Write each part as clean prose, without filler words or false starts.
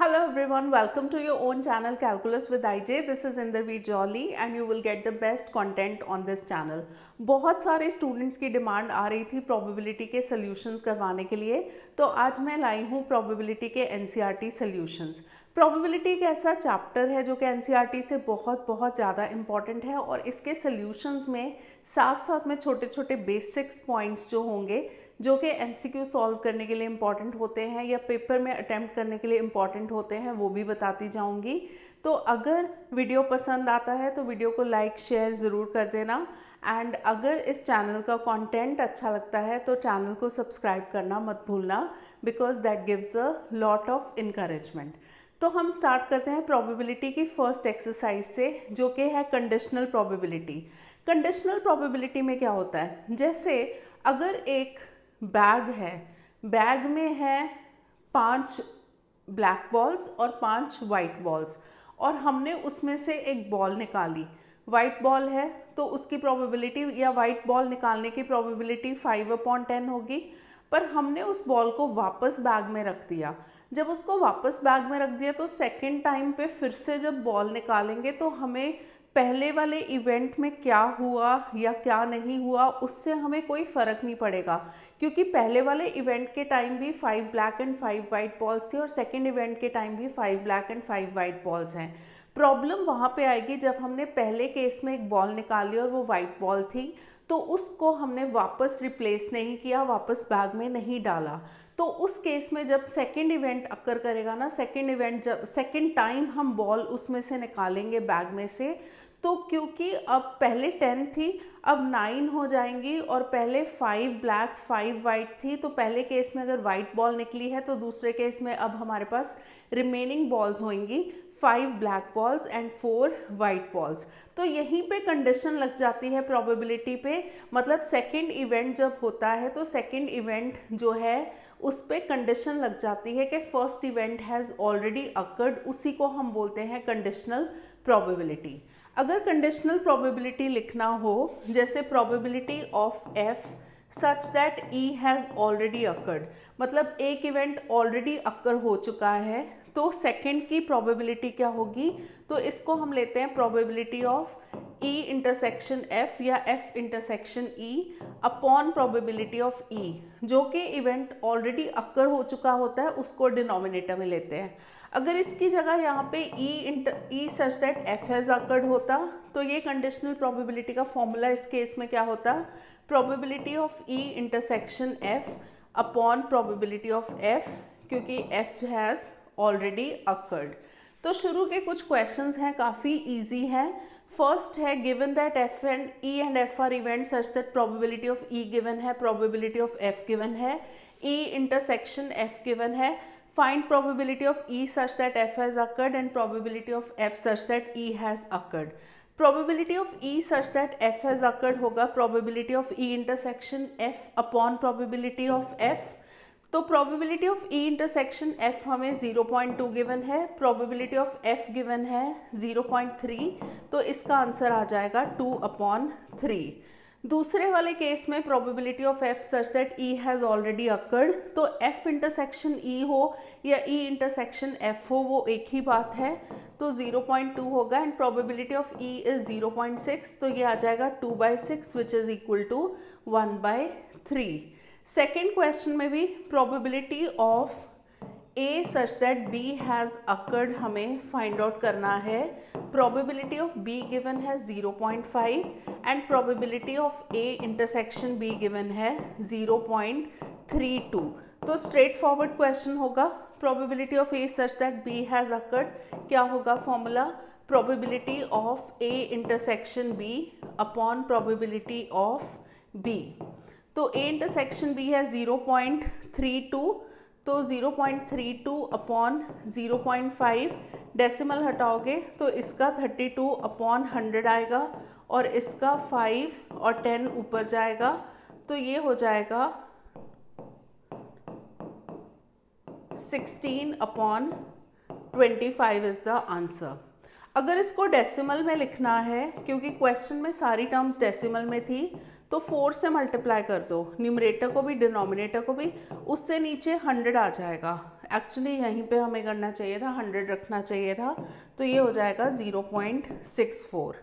Hello everyone, welcome to your own channel Calculus with IJ. This is Inderveer Jolly and you will get the best content on this channel. बहुत सारे students की demand आ रही थी probability के solutions करवाने के लिए, तो आज मैं लाई हूँ प्रोबेबिलिटी के एनसीईआरटी सॉल्यूशंस। प्रोबेबिलिटी एक ऐसा चैप्टर है जो कि एनसीईआरटी से बहुत ज़्यादा इंपॉर्टेंट है और इसके सॉल्यूशंस में साथ साथ में छोटे छोटे बेसिक्स पॉइंट्स जो होंगे जो कि एमसीक्यू सॉल्व करने के लिए इम्पॉर्टेंट होते हैं या पेपर में अटैम्प्ट करने के लिए इम्पॉर्टेंट होते हैं, वो भी बताती जाऊंगी। तो अगर वीडियो पसंद आता है तो वीडियो को लाइक शेयर ज़रूर कर देना एंड अगर इस चैनल का कंटेंट अच्छा लगता है तो चैनल को सब्सक्राइब करना मत भूलना, because that gives a lot of encouragement. तो हम स्टार्ट करते हैं प्रोबेबिलिटी की फर्स्ट एक्सरसाइज से, जो कि है कंडीशनल प्रोबेबिलिटी। कंडीशनल प्रोबेबिलिटी में क्या होता है, जैसे अगर एक बैग है, बैग में है 5 ब्लैक बॉल्स और 5 वाइट बॉल्स और हमने उसमें से एक बॉल निकाली, वाइट बॉल है तो उसकी प्रोबेबिलिटी या वाइट बॉल निकालने की प्रोबेबिलिटी 5/10 होगी। पर हमने उस बॉल को वापस बैग में रख दिया। जब उसको वापस बैग में रख दिया तो सेकेंड टाइम पे फिर से जब बॉल निकालेंगे तो हमें पहले वाले इवेंट में क्या हुआ या क्या नहीं हुआ उससे हमें कोई फ़र्क नहीं पड़ेगा, क्योंकि पहले वाले इवेंट के टाइम भी 5 ब्लैक एंड 5 वाइट बॉल्स थी और सेकंड इवेंट के टाइम भी 5 ब्लैक एंड 5 वाइट बॉल्स हैं। प्रॉब्लम वहाँ पे आएगी जब हमने पहले केस में एक बॉल निकाली और वो वाइट बॉल थी, तो उसको हमने वापस रिप्लेस नहीं किया, वापस बैग में नहीं डाला। तो उस केस में जब सेकेंड इवेंट अकर करेगा ना, सेकेंड इवेंट जब सेकेंड टाइम हम बॉल उसमें से निकालेंगे बैग में से, तो क्योंकि अब पहले 10 थी अब 9 हो जाएंगी और पहले 5 ब्लैक 5 वाइट थी, तो पहले केस में अगर वाइट बॉल निकली है तो दूसरे केस में अब हमारे पास रिमेनिंग बॉल्स होंगी 5 black balls and 4 white balls. तो यहीं पे कंडीशन लग जाती है प्रोबेबिलिटी पे, मतलब सेकेंड इवेंट जब होता है तो सेकेंड इवेंट जो है उस पर कंडीशन लग जाती है कि first event has already occurred, उसी को हम बोलते हैं कंडीशनल प्रोबेबिलिटी। अगर कंडीशनल प्रोबेबिलिटी लिखना हो, जैसे probability of F such that E has already occurred, मतलब एक इवेंट ऑलरेडी अकर हो चुका है, तो सेकंड की प्रोबेबिलिटी क्या होगी, तो इसको हम लेते हैं probability of E intersection F या F intersection E upon probability of E, जो कि इवेंट ऑलरेडी अकर हो चुका होता है उसको डिनोमिनेटर में लेते हैं। अगर इसकी जगह यहाँ पे E such that F has occurred होता तो ये कंडीशनल प्रोबेबिलिटी का फॉर्मूला इस केस में क्या होता, probability of E intersection F upon probability of F, क्योंकि एफ हैज़ ऑलरेडी अकर्ड। तो शुरू के कुछ क्वेश्चंस हैं, काफ़ी इजी हैं। फर्स्ट है given that F and E and F R event such that probability of E given है, प्रोबेबिलिटी ऑफ एफ गिवन है, ई इंटरसेक्शन एफ गिवन है। Find probability of E such that F has occurred and probability of F such that E has occurred. Probability of E such that F has occurred होगा probability of E intersection F upon probability of F। तो probability of E intersection F हमें 0.2 given है, probability of F given है 0.3, तो इसका answer आ जाएगा 2/3। दूसरे वाले केस में probability of F such that E has already occurred, तो एफ इंटरसेक्शन ई हो या ई इंटरसेक्शन एफ हो वो एक ही बात है, तो 0.2 होगा and probability of E is 0.6, तो ये आ जाएगा 2/6 which is equal to 1/3। Second question में भी probability of A such that B has occurred हमें फाइंड आउट करना है। प्रोबेबिलिटी ऑफ बी गिवन है 0.5 and probability of A intersection B given है 0.32। तो स्ट्रेट फॉरवर्ड क्वेश्चन होगा, probability of A such that B has occurred क्या होगा formula, probability of A intersection B upon probability of B. तो A intersection B है 0.32, तो 0.32 upon 0.5 decimal हटाओगे तो इसका 32/100 आएगा और इसका 5 और 10 ऊपर जाएगा, तो ये हो जाएगा 16/25 इज द आंसर। अगर इसको डेसिमल में लिखना है, क्योंकि क्वेश्चन में सारी टर्म्स डेसिमल में थी, तो 4 से मल्टीप्लाई कर दो, न्यूमरेटर को भी डिनोमिनेटर को भी, उससे नीचे 100 आ जाएगा। एक्चुअली यहीं पे हमें करना चाहिए था, 100 रखना चाहिए था, तो ये हो जाएगा 0.64।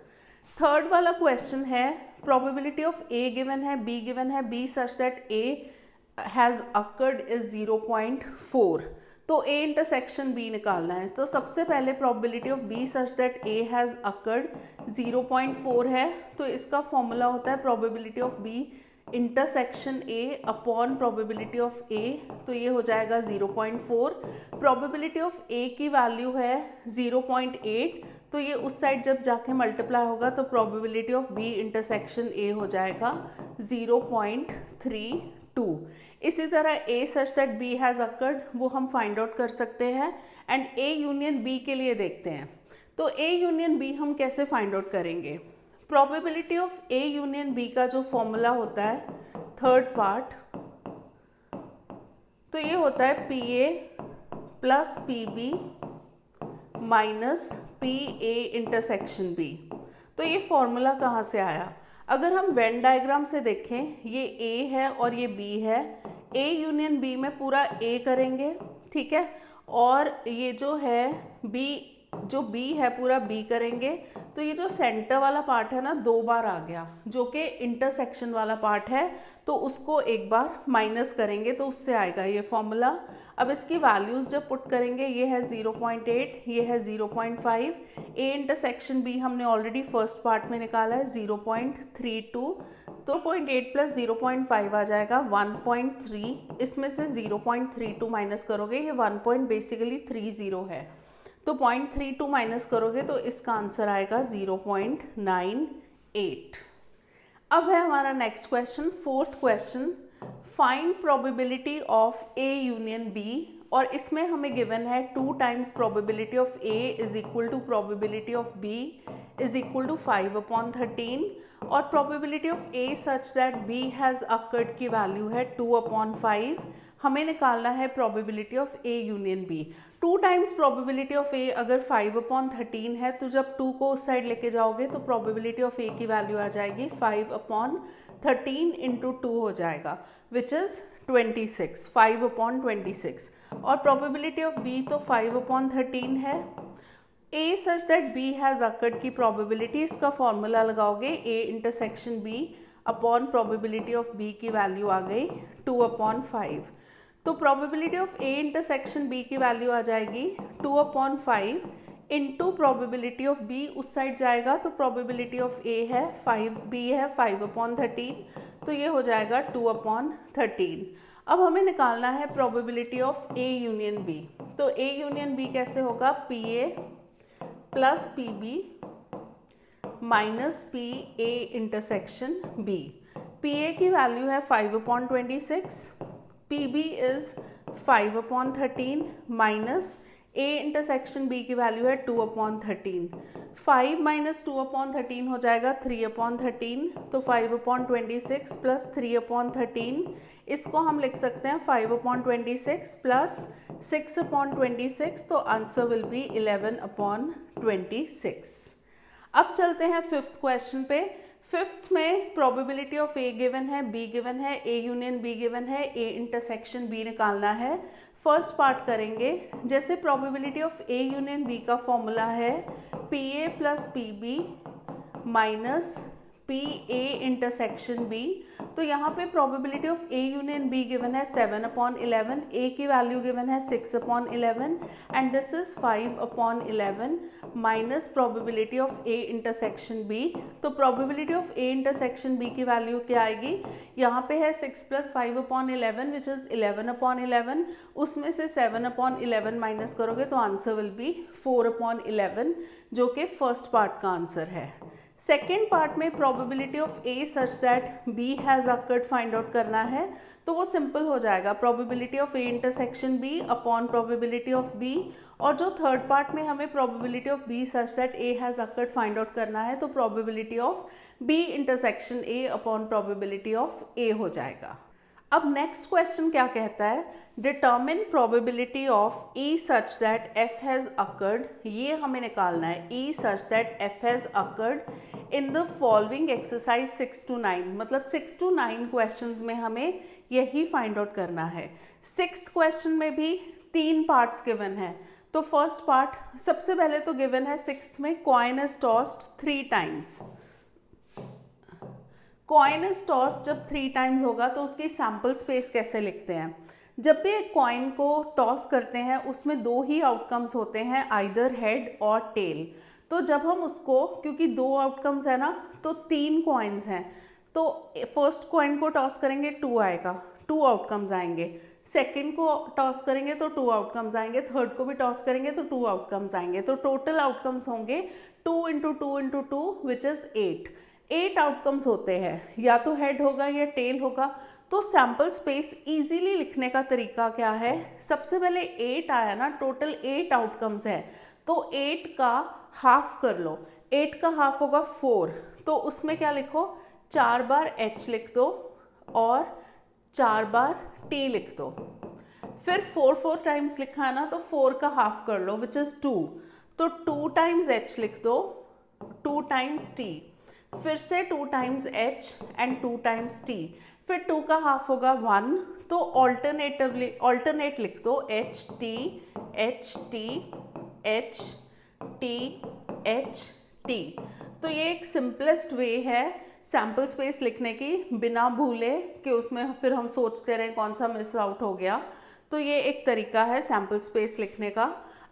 थर्ड वाला क्वेश्चन है, प्रोबेबिलिटी ऑफ ए गिवन है, बी गिवन है, B such that A has occurred is 0.4, तो ए इंटरसेक्शन बी निकालना है। तो सबसे पहले probability of B such that A has occurred 0.4 है, तो इसका फॉर्मूला होता है probability of B intersection A upon probability of A, तो ये हो जाएगा 0.4। प्रोबेबिलिटी ऑफ ए की वैल्यू है 0.8, तो ये उस साइड जब जाके मल्टीप्लाई होगा तो probability of B intersection A हो जाएगा 0.32। इसी तरह A such that B has occurred वो हम फाइंड आउट कर सकते हैं, एंड ए यूनियन बी के लिए देखते हैं। तो ए यूनियन बी हम कैसे फाइंड आउट करेंगे? Probability of A union B का जो फॉर्मूला होता है थर्ड पार्ट, तो ये होता है P A plus P B minus P A intersection B. तो ये फॉर्मूला कहाँ से आया? अगर हम वेन डायग्राम से देखें, ये ए है और ये बी है, ए यूनियन बी में पूरा ए करेंगे, ठीक है, और ये जो है बी, जो बी है पूरा बी करेंगे, तो ये जो सेंटर वाला पार्ट है ना 2 बार आ गया, जो कि इंटरसेक्शन वाला पार्ट है, तो उसको एक बार माइनस करेंगे तो उससे आएगा ये फॉर्मूला। अब इसकी वैल्यूज़ जब पुट करेंगे, ये है 0.8, ये है 0.5, ए इंटरसेक्शन बी हमने ऑलरेडी फर्स्ट पार्ट में निकाला है 0.32, तो 0.8 प्लस 0.5 आ जाएगा 1.3, इसमें से 0.32 माइनस करोगे, ये 1.30 है, तो 0.32 माइनस करोगे तो इसका आंसर आएगा 0.98। अब है हमारा next question, fourth question, find probability of A union B, और इसमें हमें गिवन है 2 times probability of A is equal to probability of B is equal to 5/13, और probability of A such that B has occurred की value है 2/5। हमें निकालना है probability of A union B. 2 times probability of A अगर 5/13 है, तो जब 2 को उस साइड लेके जाओगे तो प्रोबेबिलिटी ऑफ ए की वैल्यू आ जाएगी 5/13 इंटू 2 हो जाएगा, विच इज़ 26, 5/26, और प्रोबेबिलिटी ऑफ बी तो 5/13 है। A such that B has occurred की प्रोबेबिलिटी, इसका फॉर्मूला लगाओगे, A intersection B upon probability of B की वैल्यू आ गई 2/5, तो probability of A intersection B की वैल्यू आ जाएगी 2/5 इंटू प्रोबेबिलिटी ऑफ बी उस साइड जाएगा, तो प्रोबेबिलिटी ऑफ ए है 5, बी है 5/13, तो ये हो जाएगा 2/13। अब हमें निकालना है probability of A union B, तो ए यूनियन बी कैसे होगा? P A plus P B minus P A intersection B. P A की वैल्यू है 5/26, P B is 5/13 minus A intersection B की वैल्यू है 2/13। 5 माइनस 2/13 हो जाएगा 3/13, तो 5/26 प्लस 3/13, इसको हम लिख सकते हैं 5/26 प्लस 6/26, तो आंसर विल बी 11/26। अब चलते हैं फिफ्थ क्वेश्चन पे। फिफ्थ में प्रोबेबिलिटी ऑफ ए गिवन है, बी गिवन है, ए यूनियन बी गिवन है, ए इंटरसेक्शन बी निकालना है। फर्स्ट पार्ट करेंगे, जैसे probability of A union B का फॉर्मूला है P A plus P B minus P A intersection B, तो यहाँ पे probability of A union B given है 7/11, ए की वैल्यू गिवन है 6/11, and this is 5/11 minus probability of A intersection B. तो probability of A intersection B की value क्या आएगी? यहाँ पे है 6 + 5/11 विच इज़ 11/11, उसमें से 7/11 माइनस करोगे तो आंसर विल बी 4/11, जो कि फर्स्ट पार्ट का आंसर है। सेकेंड पार्ट में probability of A such that B has occurred find out करना है, तो वो सिंपल हो जाएगा, probability of A intersection B upon probability of B, और जो थर्ड पार्ट में हमें probability of B such that A has occurred find out करना है, तो probability of B intersection A upon probability of A हो जाएगा। अब नेक्स्ट क्वेश्चन क्या कहता है? Determine probability of E such that F has occurred, ये हमें निकालना है, E such that F has occurred in the following exercise 6 to 9, मतलब 6 to 9 क्वेश्चंस में हमें यही फाइंड आउट करना है। सिक्स्थ क्वेश्चन में भी 3 पार्ट्स गिवन है। तो फर्स्ट पार्ट सबसे पहले तो गिवन है 6th में, coin is tossed 3 times. Coin is tossed जब 3 टाइम्स होगा तो उसकी सैम्पल स्पेस कैसे लिखते हैं? जब भी एक कॉइन को टॉस करते हैं उसमें 2 ही आउटकम्स होते हैं, आइदर हेड और टेल। तो जब हम उसको, क्योंकि 2 आउटकम्स है ना, तो 3 कॉइन्स हैं, तो फर्स्ट कॉइन को टॉस करेंगे 2 आएगा, 2 आउटकम्स आएंगे। सेकंड को टॉस करेंगे तो 2 आउटकम्स आएंगे, थर्ड को भी टॉस करेंगे तो 2 आउटकम्स आएंगे। तो टोटल आउटकम्स होंगे 2 into 2 into 2 which is 8 outcomes होते हैं, या तो हेड होगा या टेल होगा। तो सैम्पल स्पेस इजीली लिखने का तरीका क्या है? सबसे पहले 8 आया ना, टोटल 8 आउटकम्स है, तो 8 का हाफ कर लो। 8 का हाफ होगा 4, तो उसमें क्या लिखो, 4 बार h लिख दो और 4 बार t लिख दो। फिर 4 टाइम्स लिखा है ना, तो 4 का हाफ कर लो विच इज़ 2, तो 2 टाइम्स h लिख दो, 2 टाइम्स t, फिर से 2 times h and 2 times t, फिर 2 का हाफ होगा 1, तो ऑल्टरनेट लिख दो, h t h t h t h t। तो ये एक सिंपलेस्ट वे है सैम्पल स्पेस लिखने की, बिना भूले कि उसमें फिर हम सोचते रहें कौन सा मिस आउट हो गया। तो ये एक तरीका है सैम्पल स्पेस लिखने का।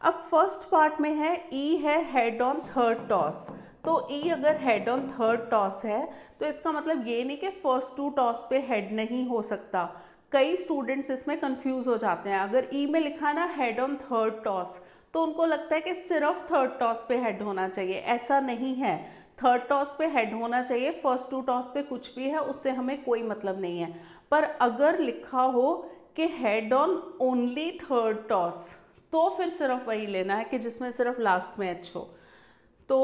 अब फर्स्ट पार्ट में है ई है हेड ऑन थर्ड टॉस। तो ई अगर हेड ऑन थर्ड टॉस है तो इसका मतलब ये नहीं कि फर्स्ट 2 टॉस पे हेड नहीं हो सकता। कई स्टूडेंट्स इसमें कंफ्यूज हो जाते हैं। अगर ई में लिखा है ना हेड ऑन थर्ड टॉस, तो उनको लगता है कि सिर्फ थर्ड टॉस पे हेड होना चाहिए। ऐसा नहीं है, थर्ड टॉस पे हेड होना चाहिए, फर्स्ट 2 टॉस पे कुछ भी है उससे हमें कोई मतलब नहीं है। पर अगर लिखा हो कि head on only third toss, तो फिर सिर्फ वही लेना है कि जिसमें सिर्फ लास्ट में एच हो। तो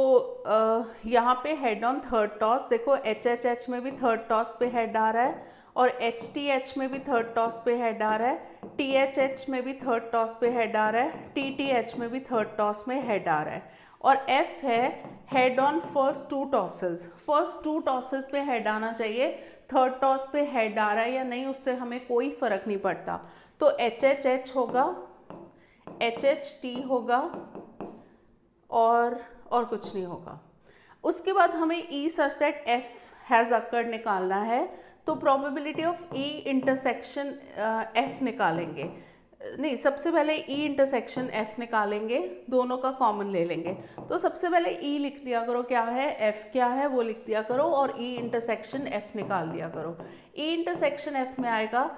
यहाँ पे हेड ऑन थर्ड टॉस देखो, HHH में भी थर्ड टॉस पे हेड आ रहा है, और HTH में भी थर्ड टॉस पे हेड आ रहा है, THH में भी थर्ड टॉस पे हेड आ रहा है, TTH में भी थर्ड टॉस में हेड आ रहा है। और F है head on first 2 tosses. First 2 tosses पे हेड आना चाहिए, थर्ड टॉस पे हेड आ रहा है या नहीं उससे हमें कोई फर्क नहीं पड़ता। तो HHH होगा, HHT होगा और कुछ नहीं होगा। उसके बाद हमें E such that F has occurred निकालना है। तो probability of E intersection F निकालेंगे, नहीं सबसे पहले E इंटरसेक्शन F निकालेंगे, दोनों का कॉमन ले लेंगे। तो सबसे पहले E लिख दिया करो क्या है, F क्या है वो लिख दिया करो, और E इंटरसेक्शन F निकाल दिया करो। E इंटरसेक्शन F में आएगा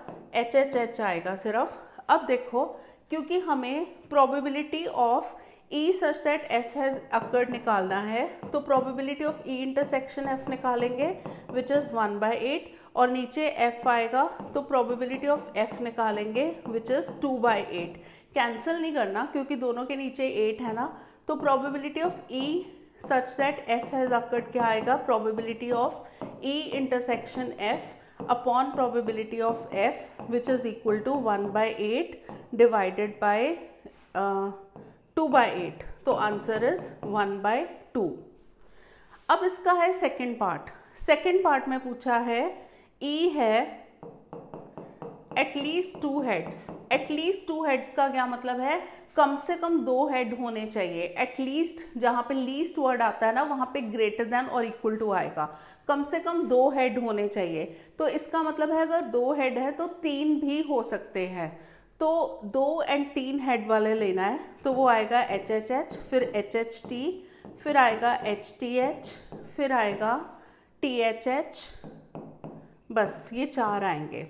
HHH आएगा सिर्फ। अब देखो, क्योंकि हमें probability of E such that F has occurred निकालना है, तो probability of E intersection F निकालेंगे विच इज़ 1/8, और नीचे F आएगा तो प्रोबेबिलिटी ऑफ F निकालेंगे विच इज़ 2/8। कैंसिल नहीं करना क्योंकि दोनों के नीचे 8 है ना। तो probability of E such that F has occurred क्या आएगा, probability of E intersection F upon probability of F which is equal to 1/8 divided by 2/8। तो आंसर इज 1/2। अब इसका है सेकंड पार्ट। सेकंड पार्ट में पूछा है E है एटलीस्ट 2 हेड्स। एटलीस्ट 2 हेड्स का क्या मतलब है, कम से कम 2 हेड होने चाहिए। एटलीस्ट जहाँ पे लीस्ट वर्ड आता है ना, वहाँ पे ग्रेटर देन और इक्वल टू आएगा। कम से कम 2 हेड होने चाहिए। तो इसका मतलब है अगर 2 हेड है तो 3 भी हो सकते हैं। तो 2 और 3 हेड वाले लेना है, तो वो आएगा HHH, फिर HHT, फिर आएगा HTH, फिर आएगा THH, बस ये 4 आएंगे।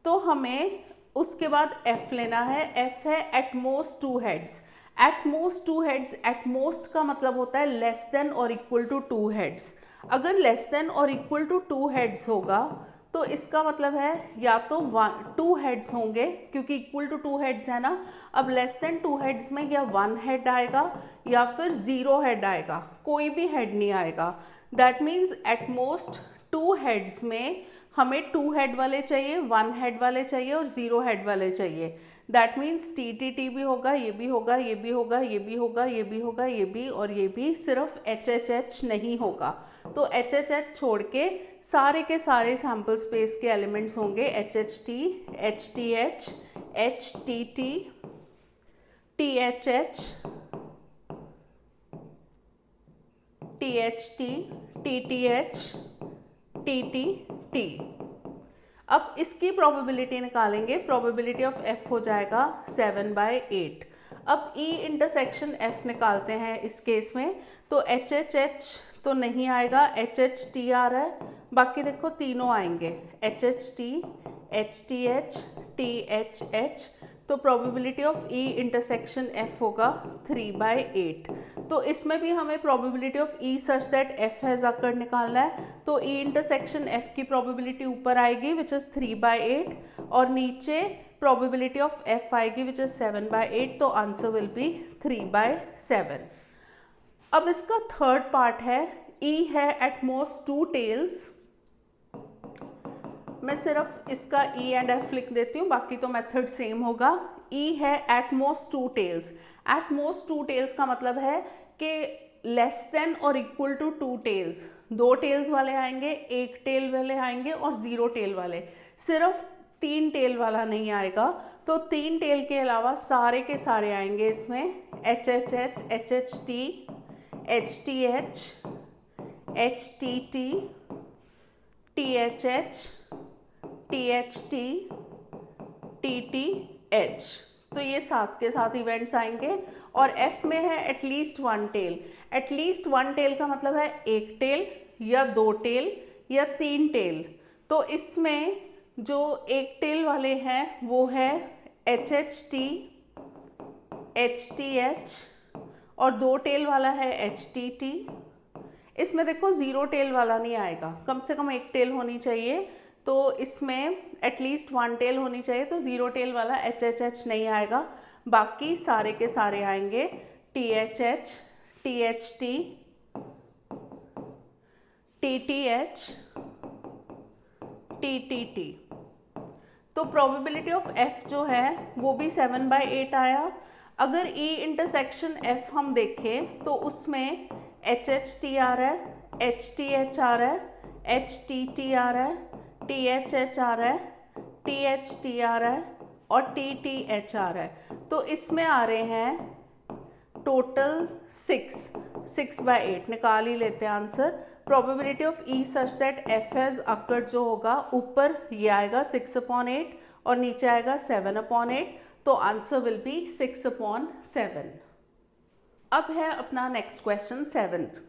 तो हमें उसके बाद F लेना है। F है at most 2 heads. Eight most 2 heads, at most का मतलब होता है लेस देन और इक्वल टू 2 हेड्स। अगर लेस देन और इक्वल टू 2 हेड्स होगा तो इसका मतलब है या तो 2 हेड्स होंगे, क्योंकि इक्वल टू 2 हेड्स है ना। अब लेस देन 2 हेड्स में या 1 हेड आएगा या फिर 0 हेड आएगा, कोई भी हेड नहीं आएगा। That means eight most 2 heads में हमें 2 हेड वाले चाहिए, 1 हेड वाले चाहिए और 0 हेड वाले चाहिए। दैट मीन्स TTT भी होगा, ये भी होगा, ये भी होगा, ये भी होगा, ये भी होगा, ये भी और ये भी, सिर्फ HHH नहीं होगा। तो HHH छोड़ के सारे के सारे सैम्पल स्पेस के एलिमेंट्स होंगे HHT, HTH, HTT, THH, THT, TTH, TTT। अब इसकी प्रोबेबिलिटी निकालेंगे, प्रोबेबिलिटी ऑफ F हो जाएगा 7/8। अब E इंटरसेक्शन F निकालते हैं इस केस में, तो HHH तो नहीं आएगा, HHT आ रहा है, बाकी देखो तीनों आएंगे, HHT, HTH, THH, तो probability of E intersection F होगा 3/8। तो इसमें भी हमें probability of E such that F has occurred निकालना है, तो E इंटरसेक्शन F की प्रोबेबिलिटी ऊपर आएगी विच इज़ 3/8 और नीचे प्रोबेबिलिटी ऑफ F आएगी विच इज़ 7/8, तो आंसर विल बी 3/7। अब इसका थर्ड पार्ट है, E है एट मोस्ट 2 टेल्स। मैं सिर्फ इसका E एंड F लिख देती हूँ, बाकी तो मेथड सेम होगा। E है at most 2 tails. At most 2 tails का मतलब है कि लेस देन और इक्वल टू 2 टेल्स, 2 टेल्स वाले आएंगे, 1 टेल वाले आएंगे और 0 टेल वाले, सिर्फ 3 टेल वाला नहीं आएगा। तो 3 टेल के अलावा सारे के सारे आएंगे इसमें, HHH, HHT, HTH, HTT, THH, THT, TTH, तो ये साथ के साथ इवेंट्स आएंगे। और F में है एटलीस्ट 1 टेल। एटलीस्ट 1 टेल का मतलब है 1 टेल या 2 टेल या 3 टेल। तो इसमें जो 1 टेल वाले हैं वो है HHT, HTH और 2 टेल वाला है HTT। इसमें देखो 0 टेल वाला नहीं आएगा, कम से कम 1 टेल होनी चाहिए, तो इसमें एटलीस्ट 1 टेल होनी चाहिए, तो 0 टेल वाला HHH नहीं आएगा, बाकी सारे के सारे आएंगे THH, THT, TTH, TTT। तो प्रोबेबिलिटी ऑफ F जो है वो भी 7/8 आया। अगर E इंटरसेक्शन F हम देखें तो उसमें HHT आ रहा है, HTH आ रहा है, HTT आ रहा है, THH आ रहा है, THT आ रहा है और TTH आ रहा है। तो इसमें आ रहे हैं टोटल 6/8, निकाल ही लेते हैं answer. Probability of E such that F has occurred जो होगा, ऊपर ये आएगा 6/8 और नीचे आएगा 7/8, तो आंसर विल बी 6/7। अब है अपना next question 7th।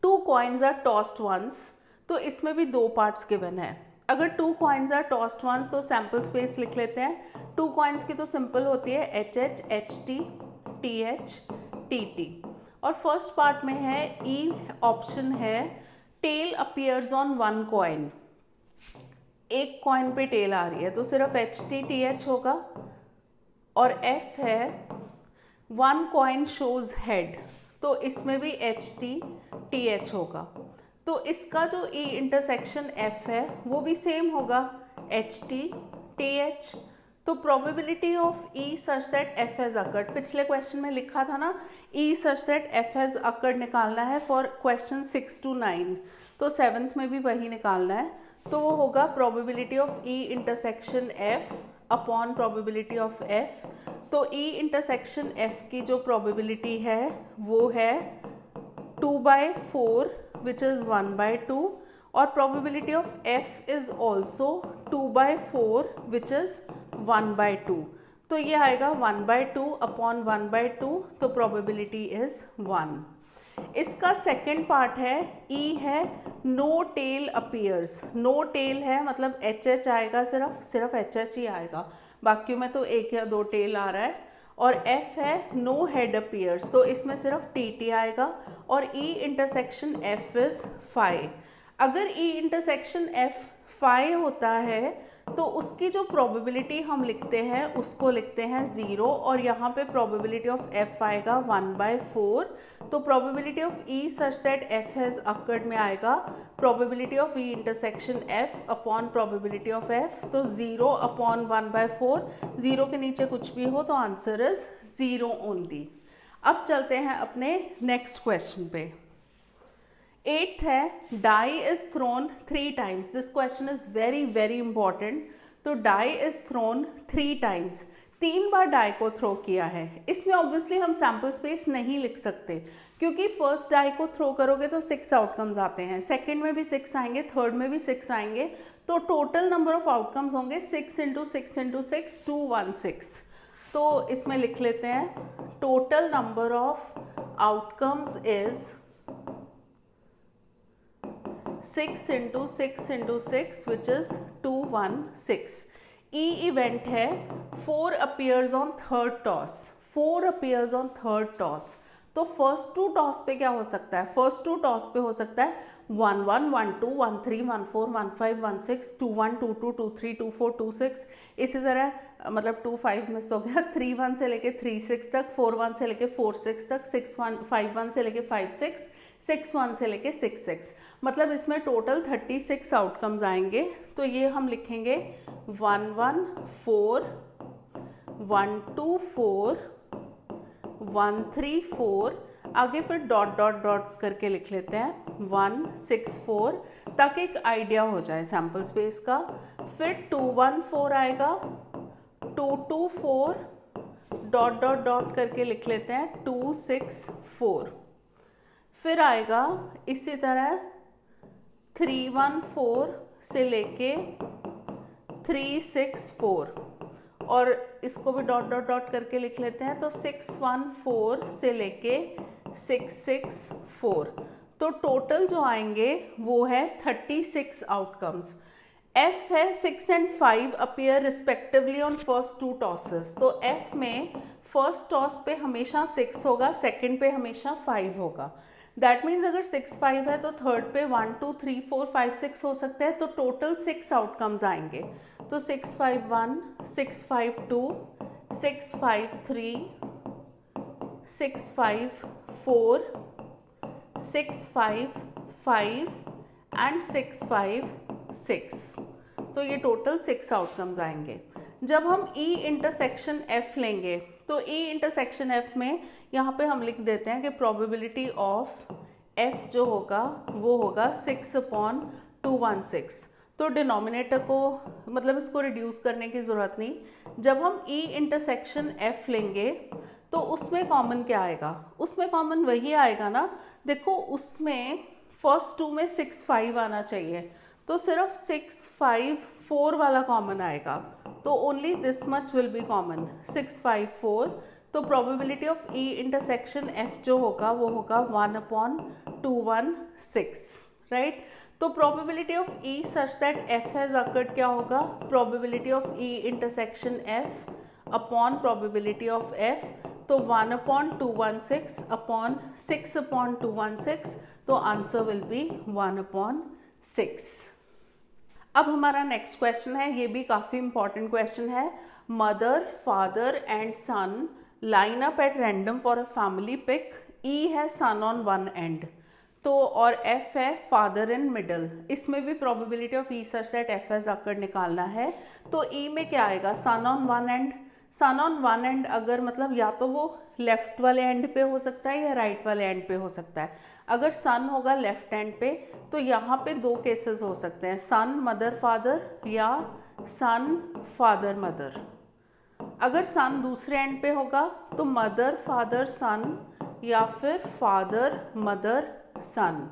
2 coins are tossed once, तो इसमें भी 2 पार्ट्स गिवन है। अगर 2 कॉइन्स आर टॉस्ड वंस तो सैम्पल स्पेस लिख लेते हैं। 2 कॉइन्स की तो सिंपल होती है HH, HT, TH, TT। और फर्स्ट पार्ट में है E ऑप्शन है टेल अपीयर्स ऑन 1 कॉइन, एक कॉइन पे टेल आ रही है तो सिर्फ HT, TH होगा। और F है 1 कॉइन शोज हेड, तो इसमें भी HT, TH होगा। तो इसका जो E इंटरसेक्शन F है वो भी सेम होगा, HT, TH। तो probability of E such that F has occurred, पिछले क्वेश्चन में लिखा था ना E such that F has occurred निकालना है फॉर क्वेश्चन 6 to 9, तो 7th में भी वही निकालना है। तो वो होगा probability of E intersection F upon probability of F। तो E इंटरसेक्शन F की जो प्रोबेबिलिटी है वो है 2/4 which is 1/2 और probability of F is also 2/4 which is 1/2, तो ये आएगा 1/2 अपॉन 1/2, तो probability is 1। इसका सेकेंड पार्ट है E है no tail appears, no tail है मतलब HH आएगा, सिर्फ HH ही आएगा, बाकी में तो 1 या 2 टेल आ रहा है। और F है नो हेड अपीयर्स, तो इसमें सिर्फ TT आएगा। और E इंटरसेक्शन F इज 5। अगर E इंटरसेक्शन F 5 होता है तो उसकी जो प्रोबेबिलिटी हम लिखते हैं उसको लिखते हैं 0 और यहाँ पे प्रोबेबिलिटी ऑफ F आएगा 1/4। तो probability of E such that F has occurred में आएगा probability of E intersection F upon probability of F, तो 0 अपॉन 1/4, 0 के नीचे कुछ भी हो तो आंसर इज 0 ओनली। अब चलते हैं अपने नेक्स्ट क्वेश्चन पे। 8th है die is thrown 3 times. This question is very important. तो डाई इज थ्रोन 3 टाइम्स, 3 बार डाई को थ्रो किया है। इसमें ऑब्वियसली हम सैम्पल स्पेस नहीं लिख सकते क्योंकि फर्स्ट डाई को थ्रो करोगे तो 6 आउटकम्स आते हैं, सेकंड में भी 6 आएंगे, थर्ड में भी 6 आएंगे, तो टोटल नंबर ऑफ आउटकम्स होंगे 6 इंटू 6 इंटू 6 216। तो इसमें लिख लेते हैं total number of outcomes is 6 into 6 into 6 which is 216। E event है 4 appears on third toss, 4 appears on third toss. तो फर्स्ट 2 टॉस पे क्या हो सकता है, फर्स्ट 2 टॉस पे हो सकता है 1 1 1 2 1 3 1 4 1 5 1 6 2 1 2 2 2 3 2 4 2 6। इसी तरह मतलब 2 5 मिस हो गया, 3 1 से लेके 3 6 तक, 4 1 से लेके 4 6 तक, 6 1 5 1 से लेके 5 6, 6 1 से लेके 6 6। मतलब इसमें टोटल 36 आउटकम्स आएंगे। तो ये हम लिखेंगे 1 1 4 1 2 4 1 3 4, आगे फिर डॉट डॉट डॉट करके लिख लेते हैं 1 6 4 ताकि एक आइडिया हो जाए सैम्पल स्पेस का। फिर 2 1 4 आएगा, 2 2 4 डॉट डॉट डॉट करके लिख लेते हैं 2 6 4। फिर आएगा इसी तरह 3 1 4 से लेके 3 6 4 और इसको भी डॉट डॉट डॉट करके लिख लेते हैं। तो 6 1 4 से लेके 6 6 4। तो टोटल जो आएंगे वो है 36 आउटकम्स। F है 6 and 5 appear respectively on first 2 tosses. तो F में फर्स्ट टॉस पे हमेशा 6 होगा, सेकंड पे हमेशा 5 होगा। दैट मीन्स अगर 6 5 है तो थर्ड पे 1 2 3 4 5 6 हो सकता है। तो टोटल 6 आउटकम्स आएंगे। तो 6 5 1 6 5 2 6 5 3 6 5 4 6 5 5 एंड 6 5 6। तो ये टोटल 6 आउटकम्स आएंगे। जब हम E इंटरसेक्शन F लेंगे तो E इंटरसेक्शन F में यहाँ पे हम लिख देते हैं कि प्रोबेबिलिटी ऑफ F जो होगा वो होगा 6/216। तो डिनोमिनेटर को मतलब इसको रिड्यूस करने की ज़रूरत नहीं। जब हम E इंटरसेक्शन F लेंगे तो उसमें कॉमन क्या आएगा, उसमें कॉमन वही आएगा ना। देखो उसमें फर्स्ट 2 में 6 5 आना चाहिए, तो सिर्फ 6 5 4 वाला कॉमन आएगा। तो only this much will be common 6 5 4। तो probability of E intersection F जो होगा वो होगा 1/216, राइट। तो probability of E such that F has occurred क्या होगा, probability of E intersection F upon probability of F। तो 1/216 अपॉन 6/216। तो आंसर विल बी 1/6। अब हमारा नेक्स्ट क्वेश्चन है, ये भी काफ़ी इंपॉर्टेंट क्वेश्चन है। Mother father and son line up at random for a family pick. E है सन ऑन वन एंड, तो और F है फादर इन मिडल। इसमें भी probability of E such that F has occurred निकालना है। तो E में क्या आएगा, son on one end. Son on one end अगर मतलब या तो वो लेफ्ट वाले एंड पे हो सकता है या राइट वाले एंड पे हो सकता है। अगर सन होगा लेफ्ट एंड पे तो यहाँ पे 2 केसेस हो सकते हैं, सन मदर फादर या सन फादर मदर। अगर सन दूसरे एंड पे होगा तो मदर फादर सन या फिर फादर मदर सन।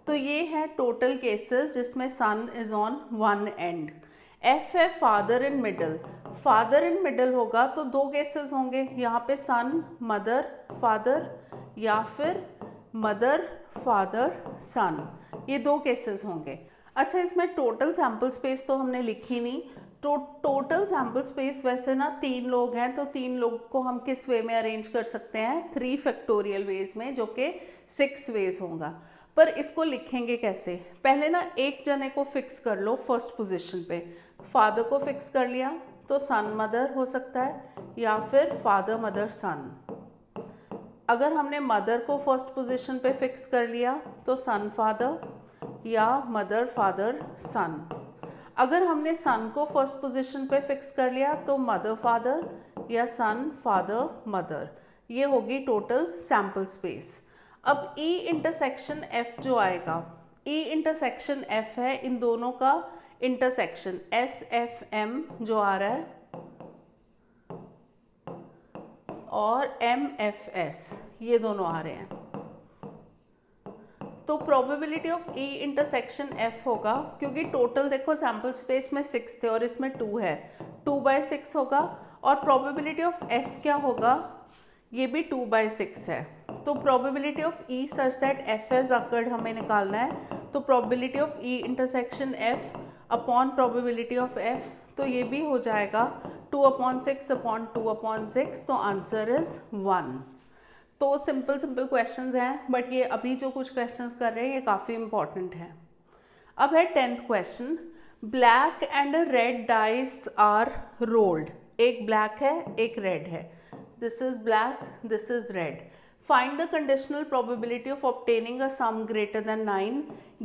तो ये है टोटल केसेस जिसमें son is on one end. F है father in middle. Father in middle होगा तो 2 केसेस होंगे, यहाँ पे सन मदर फादर या फिर मदर फादर सन, ये 2 केसेस होंगे। अच्छा, इसमें टोटल सैम्पल स्पेस तो हमने लिखी नहीं। तो टोटल सैम्पल स्पेस वैसे ना 3 लोग हैं, तो 3 लोग को हम किस वे में अरेंज कर सकते हैं, 3 फैक्टोरियल वेज में, जो कि 6 वेज होगा। पर इसको लिखेंगे कैसे, पहले ना एक जने को फिक्स कर लो फर्स्ट पोजीशन पे। फादर को फिक्स कर लिया तो सन मदर हो सकता है या फिर फादर मदर सन। अगर हमने मदर को फर्स्ट पोजीशन पे फिक्स कर लिया तो सन फादर या मदर फादर सन। अगर हमने सन को फर्स्ट पोजीशन पे फिक्स कर लिया तो मदर फादर या सन फादर मदर। ये होगी टोटल सैम्पल स्पेस। अब E इंटरसेक्शन F जो आएगा, E इंटरसेक्शन F है इन दोनों का इंटरसेक्शन, SFM जो आ रहा है और MFS, ये दोनों आ रहे हैं। तो probability of E intersection F होगा, क्योंकि टोटल देखो सैम्पल स्पेस में 6 थे और इसमें 2 है, 2/6 होगा। और प्रोबेबिलिटी ऑफ F क्या होगा, ये भी 2/6 है। तो probability of E such that F has occurred हमें निकालना है। तो probability of E intersection F upon probability of F, तो ये भी हो जाएगा 2/6 अपॉन 2/6, तो आंसर इज 1। तो सिंपल क्वेश्चंस हैं, बट ये अभी जो कुछ क्वेश्चंस कर रहे हैं ये काफ़ी इंपॉर्टेंट है। अब है 10th question, black and red dice are rolled. एक ब्लैक है, एक रेड है। This is black, this is red. Find the conditional probability of obtaining a sum greater than 9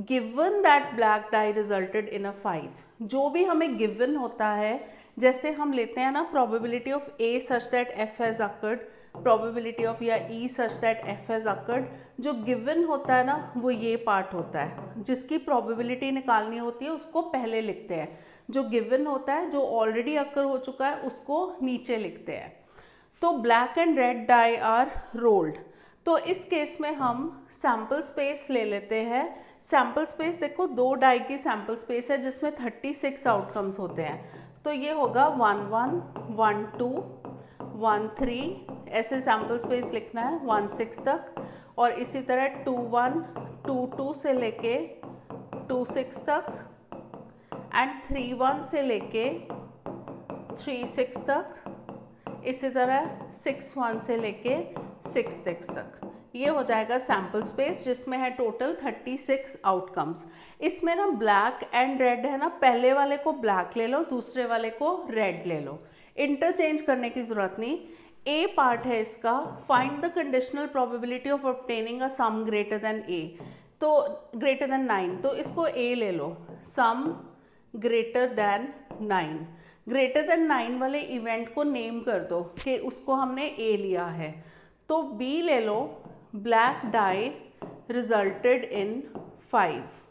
given that black die resulted in a 5। जो भी हमें given होता है, जैसे हम लेते हैं ना probability of A such that F has occurred, probability of या E such that F has occurred, जो गिवन होता है ना वो ये पार्ट होता है। जिसकी प्रोबेबिलिटी निकालनी होती है उसको पहले लिखते हैं, जो गिवन होता है जो ऑलरेडी अकर हो चुका है उसको नीचे लिखते हैं। तो black and red die are rolled, तो इस केस में हम सैम्पल स्पेस ले लेते हैं। सैम्पल स्पेस देखो, 2 डाई की सैम्पल स्पेस है जिसमें 36 आउटकम्स होते हैं। तो ये होगा 1 1 1 2 1 3, ऐसे सैम्पल स्पेस लिखना है 1 6 तक। और इसी तरह 2 1 2 2 से लेके 2 6 तक, एंड 3 1 से लेके 3 6 तक। इसी तरह 6 1 से लेके 6 6 तक। ये हो जाएगा सैम्पल स्पेस जिसमें है टोटल 36 आउटकम्स। इसमें ना ब्लैक एंड रेड है ना, पहले वाले को ब्लैक ले लो, दूसरे वाले को रेड ले लो, इंटरचेंज करने की जरूरत नहीं। ए पार्ट है इसका, find the conditional probability of obtaining a sum greater than A, तो ग्रेटर देन 9, तो इसको ए ले लो, sum greater than 9। Greater than 9 वाले इवेंट को नेम कर दो कि उसको हमने ए लिया है। तो बी ले लो, ब्लैक डाई रिजल्टेड इन 5,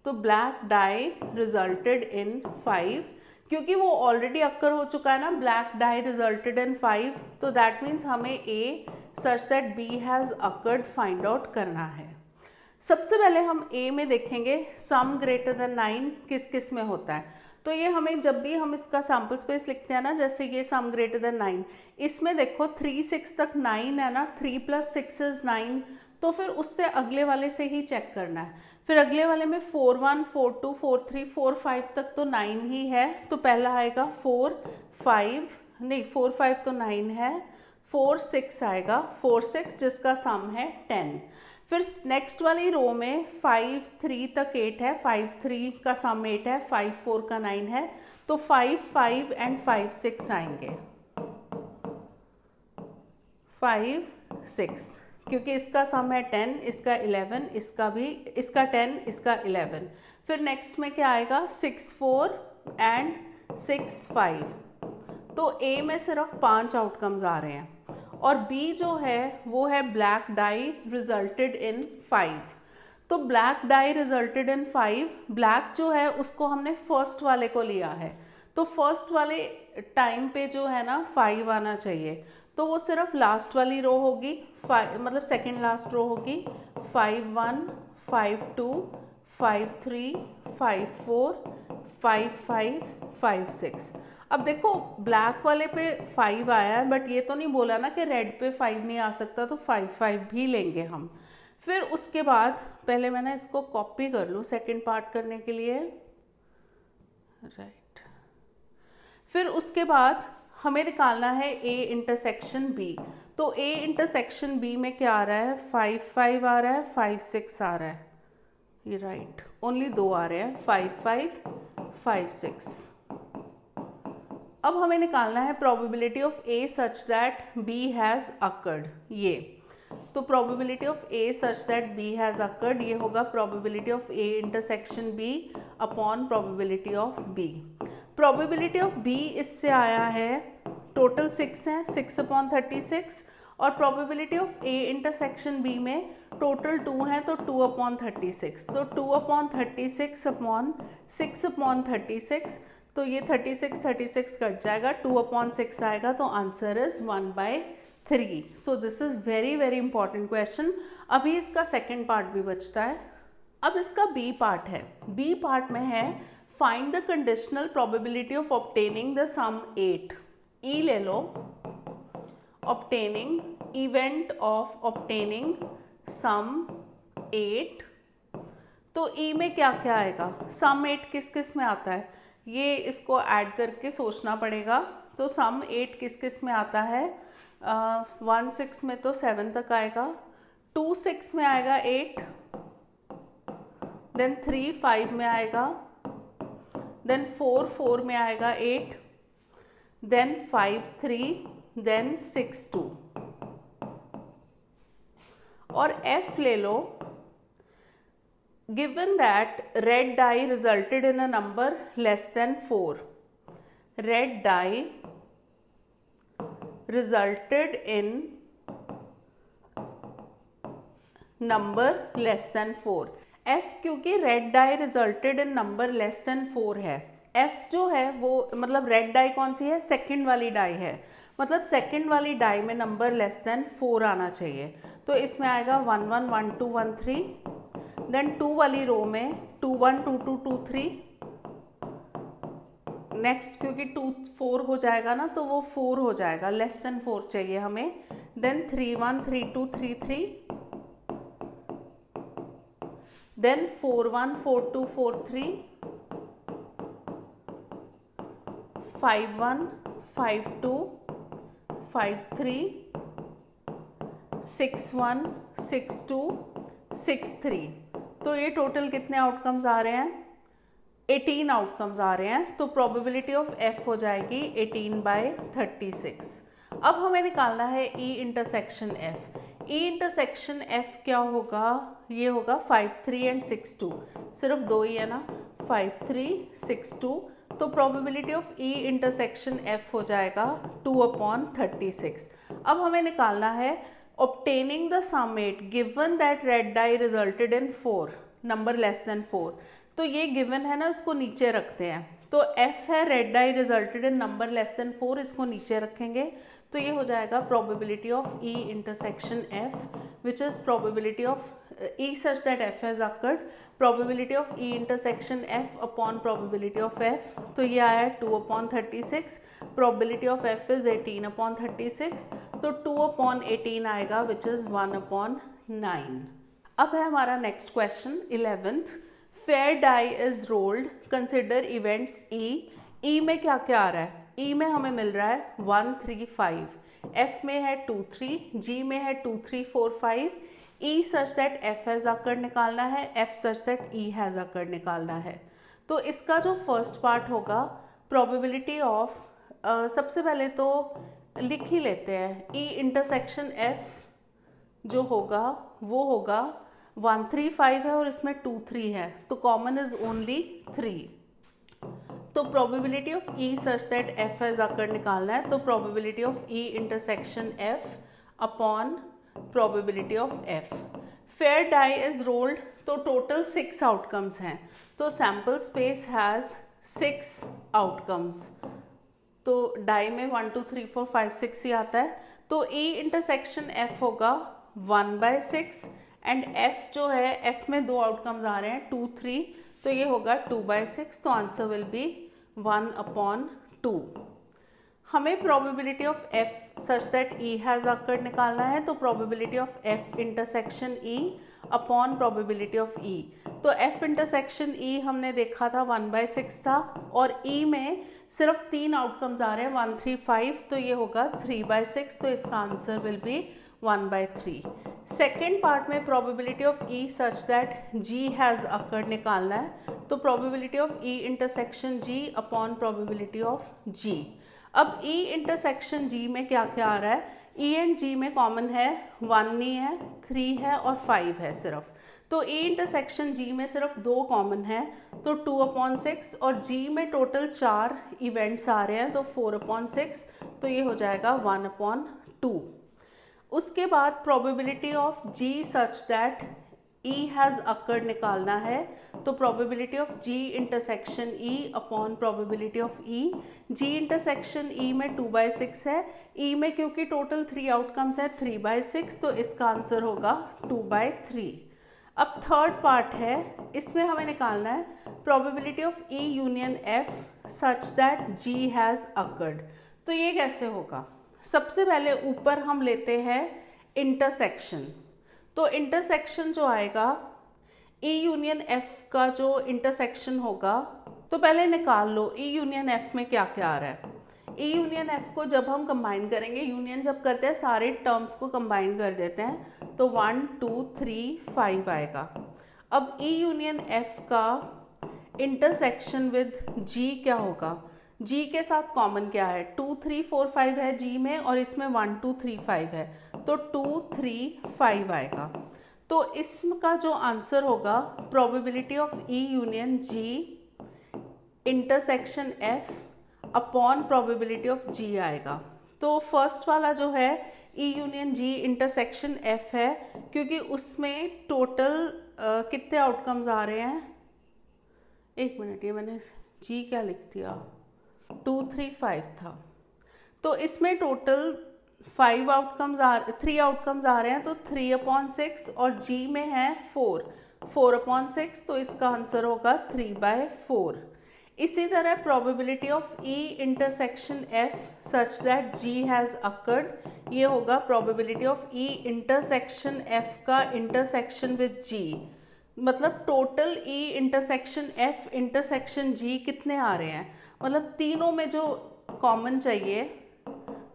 तो ब्लैक डाई रिजल्टेड इन 5, क्योंकि वो ऑलरेडी अक्कर हो चुका है ना, ब्लैक डाई रिजल्टेड इन 5, तो दैट मीन्स हमें A such that B has occurred find out करना है। सबसे पहले हम ए में देखेंगे सम ग्रेटर देन 9 किस किस में होता है। तो ये हमें जब भी हम इसका सैम्पल स्पेस लिखते हैं ना, जैसे ये सम ग्रेटर देन 9, इसमें देखो 3 6 तक 9 है ना, 3 + 6 इज 9, तो फिर उससे अगले वाले से ही चेक करना है। फिर अगले वाले में 4 1 4 2 4 3 4 5 तक तो 9 ही है, तो पहला आएगा 4 5, नहीं 4 5 तो 9 है, 4 6 आएगा, 4 6 जिसका सम है 10। फिर नेक्स्ट वाली रो में 5 3 तक 8 है, 5 3 का सम 8 है, 5 4 का 9 है, तो 5 5 एंड 5 6 आएंगे, 5 6, क्योंकि इसका सम है 10, इसका 11, इसका भी, इसका 10, इसका 11। फिर नेक्स्ट में क्या आएगा 6 4 एंड 6 5, तो ए में सिर्फ 5 आउटकम्स आ रहे हैं। और बी जो है वो है ब्लैक डाई रिजल्टेड इन 5, तो ब्लैक डाई रिजल्टेड इन 5, ब्लैक जो है उसको हमने फर्स्ट वाले को लिया है, तो फर्स्ट वाले टाइम पे जो है ना 5 आना चाहिए, तो वो सिर्फ लास्ट वाली रो होगी, मतलब सेकंड लास्ट रो होगी, 5 1 5 2 5 3 5 4 5 5 5 6। अब देखो ब्लैक वाले पे 5 आया है, बट ये तो नहीं बोला ना कि रेड पे 5 नहीं आ सकता, तो 5 5 भी लेंगे हम। फिर उसके बाद पहले मैं ना इसको कॉपी कर लूँ सेकंड पार्ट करने के लिए, राइट। फिर उसके बाद हमें निकालना है ए इंटरसेक्शन बी, तो ए इंटरसेक्शन बी में क्या आ रहा है, 5 5 आ रहा है, 5 6 आ रहा है, ये राइट, ओनली 2 आ रहे हैं, 5 5 5 6। अब हमें निकालना है probability of A such that B has occurred, ये, तो probability of A such that B has occurred, ये होगा probability of A intersection B upon probability of B. Probability of B इससे आया है, टोटल 6 हैं, 6/36, और probability of A intersection B में टोटल 2 हैं, तो 2/36, तो 2/36 अपॉन 6/36, तो ये 36 कट जाएगा, 2/6 आएगा, तो answer is 1/3। So this is very very important question. अभी इसका सेकेंड पार्ट भी बचता है। अब इसका बी पार्ट है। बी पार्ट में है find the conditional probability of obtaining the sum 8। E ले लो, obtaining, event of obtaining sum 8। तो ई में क्या क्या आएगा, सम 8 किस किस में आता है, ये इसको ऐड करके सोचना पड़ेगा। तो सम 8 किस किस में आता है, 1 6 में तो 7 तक आएगा, 2 6 में आएगा 8, देन 3 5 में आएगा, देन 4 4 में आएगा 8, देन 5 3, देन 6 2। और F ले लो, given that red die resulted in a number less than 4, red die resulted in number less than 4। F क्योंकि red die resulted in number less than 4 है, F जो है वो मतलब red die कौन सी है, सेकेंड वाली डाई है, मतलब सेकेंड वाली डाई में नंबर लेस देन 4 आना चाहिए। तो इसमें आएगा 1 1 1 2 1 3, देन 2 वाली रो में 2 1 2 2 2 3, नेक्स्ट क्योंकि 2 4 हो जाएगा ना तो वो 4 हो जाएगा, लेस देन 4 चाहिए हमें, देन 3 1 3 2 3 3, देन 4 1 4 2 4 3, 5 1 5 2 5 3, 6 1 6 2 6 3। तो ये टोटल कितने आउटकम्स आ रहे हैं, 18 आउटकम्स आ रहे हैं। तो प्रोबेबिलिटी ऑफ F हो जाएगी 18/36। अब हमें निकालना है E intersection F। E intersection F क्या होगा, ये होगा 5 3 एंड 6 2, सिर्फ दो ही है ना, 5 3 6 2। तो probability of E intersection F हो जाएगा 2/36। अब हमें निकालना है obtaining the sum 8 given that red die resulted in 4, number less than 4। तो ये given है ना, इसको नीचे रखते हैं। तो F है red die resulted in number less than 4, इसको नीचे रखेंगे। तो ये हो जाएगा probability of E intersection F which is probability of E such that F has occurred, probability of E intersection F upon probability of F। तो ये आया 2/36, probability of F is 18/36, तो 2/18 आएगा which is 1/9। अब है हमारा next question 11th। Fair die is rolled, consider events E। E में क्या क्या आ रहा है, E में हमें मिल रहा है 1 3 5, F में है 2 3, G में है 2 3 4 5, E such that F has occurred निकालना है, F such that E has occurred निकालना है। तो इसका जो फर्स्ट पार्ट होगा प्रोबेबिलिटी ऑफ, सबसे पहले तो लिख ही लेते हैं, E इंटरसेक्शन F जो होगा वो होगा 1 3 5 है और इसमें 2 3 है, तो कॉमन इज ओनली 3। तो probability of E such that F has occurred निकालना है, तो probability of E intersection F upon probability of F। Fair die is rolled, तो टोटल 6 आउटकम्स हैं, तो सैम्पल स्पेस हैज़ 6 आउटकम्स। तो डाई में 1 2 3 4 5 6 ही आता है, तो E इंटरसेक्शन F होगा 1/6 एंड F जो है F में 2 आउटकम्स आ रहे हैं 2 3, तो ये होगा 2/6, तो आंसर विल बी 1/2। हमें probability of F such that E has occurred निकालना है, तो probability of F intersection E upon probability of E। तो F इंटरसेक्शन E हमने देखा था 1/6 था, और E में सिर्फ 3 आउटकम्स आ रहे हैं 1 3 5, तो ये होगा 3/6, तो इसका answer will be 1/3। Second part में probability of E such that G has occurred निकालना है, तो probability of E intersection G upon probability of G। अब E इंटरसेक्शन G में क्या क्या आ रहा है, E एंड G में कॉमन है 1 नहीं है, 3 है और 5 है सिर्फ, तो E इंटरसेक्शन G में सिर्फ 2 कॉमन है, तो 2/6, और G में टोटल 4 इवेंट्स आ रहे हैं, तो 4/6, तो ये हो जाएगा 1/2। उसके बाद probability of G such that E has occurred निकालना है, तो probability of ji intersection E upon probability of E. Ji intersection E में 2/6 है, ई में क्योंकि टोटल 3 आउटकम्स है 3/6, तो इसका आंसर होगा 2/3। अब थर्ड पार्ट है, इसमें हमें निकालना है probability of E union F such that G has occurred. तो ये कैसे होगा? सबसे पहले ऊपर हम लेते हैं इंटरसेक्शन, तो इंटरसेक्शन जो आएगा ई यूनियन एफ का जो इंटरसेक्शन होगा, तो पहले निकाल लो ई यूनियन एफ में क्या क्या आ रहा है। ई यूनियन एफ को जब हम कंबाइन करेंगे, यूनियन जब करते हैं सारे टर्म्स को कंबाइन कर देते हैं, तो 1 2 3 5 आएगा। अब ई यूनियन एफ का इंटरसेक्शन विद जी क्या होगा? जी के साथ कॉमन क्या है? 2 3 4 5 है जी में, और इसमें 1 2 3 5 है, तो 2 3 5 आएगा। तो इसका जो आंसर होगा probability of E union G intersection F upon probability of G आएगा। तो फर्स्ट वाला जो है E union G intersection F है, क्योंकि उसमें टोटल कितने आउटकम्स आ रहे हैं? एक मिनट, ये मैंने जी क्या लिख दिया, 2 3 5 था, तो इसमें टोटल 3 आउटकम्स आ रहे हैं, तो 3/6, और जी में है 4/6, तो इसका आंसर होगा 3/4। इसी तरह probability of E intersection F such that G has occurred, ये होगा probability of E intersection F का इंटरसेक्शन विद जी, मतलब total E intersection F intersection G कितने आ रहे हैं, मतलब तीनों में जो कॉमन चाहिए,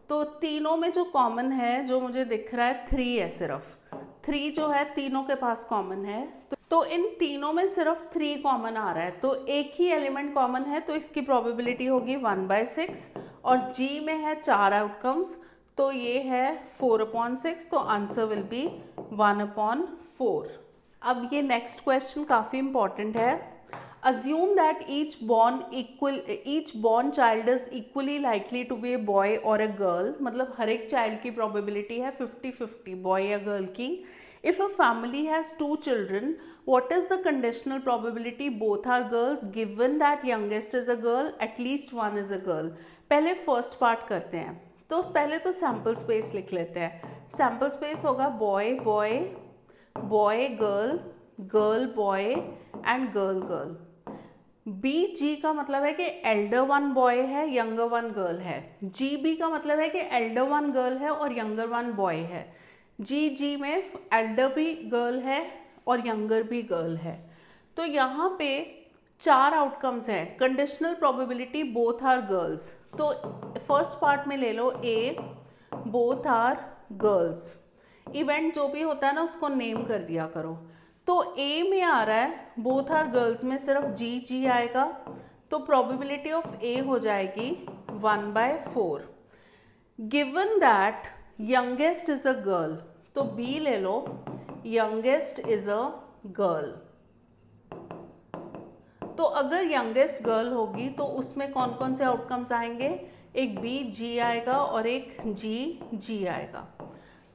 तो तीनों में जो कॉमन है जो मुझे दिख रहा है 3 है, सिर्फ 3 जो है तीनों के पास कॉमन है, तो इन तीनों में सिर्फ 3 कॉमन आ रहा है, तो एक ही एलिमेंट कॉमन है, तो इसकी प्रोबेबिलिटी होगी 1/6, और जी में है 4 आउटकम्स, तो ये है 4/6, तो आंसर विल बी 1/4। अब ये नेक्स्ट क्वेश्चन काफ़ी इंपॉर्टेंट है। Assume that each born child is equally likely to be a boy or a girl, मतलब हर एक चाइल्ड की प्रोबेबिलिटी है 50-50 बॉय या गर्ल की। If a family has 2 children, what is the conditional probability both are girls given that youngest is a girl, at least one is a girl? पहले first part करते हैं, तो पहले तो सैम्पल स्पेस लिख लेते हैं। सैम्पल स्पेस होगा boy boy, boy girl, girl boy and girl girl. B G का मतलब है कि एल्डर वन बॉय है, यंगर वन गर्ल है। जी बी का मतलब है कि एल्डर वन गर्ल है और यंगर वन बॉय है। जी जी में एल्डर भी गर्ल है और यंगर भी गर्ल है। तो यहाँ पे 4 आउटकम्स हैं, conditional probability both are girls. तो फर्स्ट पार्ट में ले लो A, both are girls. Event जो भी होता है ना उसको नेम कर दिया करो। तो ए में आ रहा है बोथ आर गर्ल्स में सिर्फ जी जी आएगा, तो प्रोबेबिलिटी ऑफ ए हो जाएगी 1/4। Given that youngest is a girl, तो बी ले लो, यंगेस्ट इज अ गर्ल। तो अगर यंगेस्ट गर्ल होगी तो उसमें कौन कौन से आउटकम्स आएंगे? एक बी जी आएगा और एक जी जी आएगा।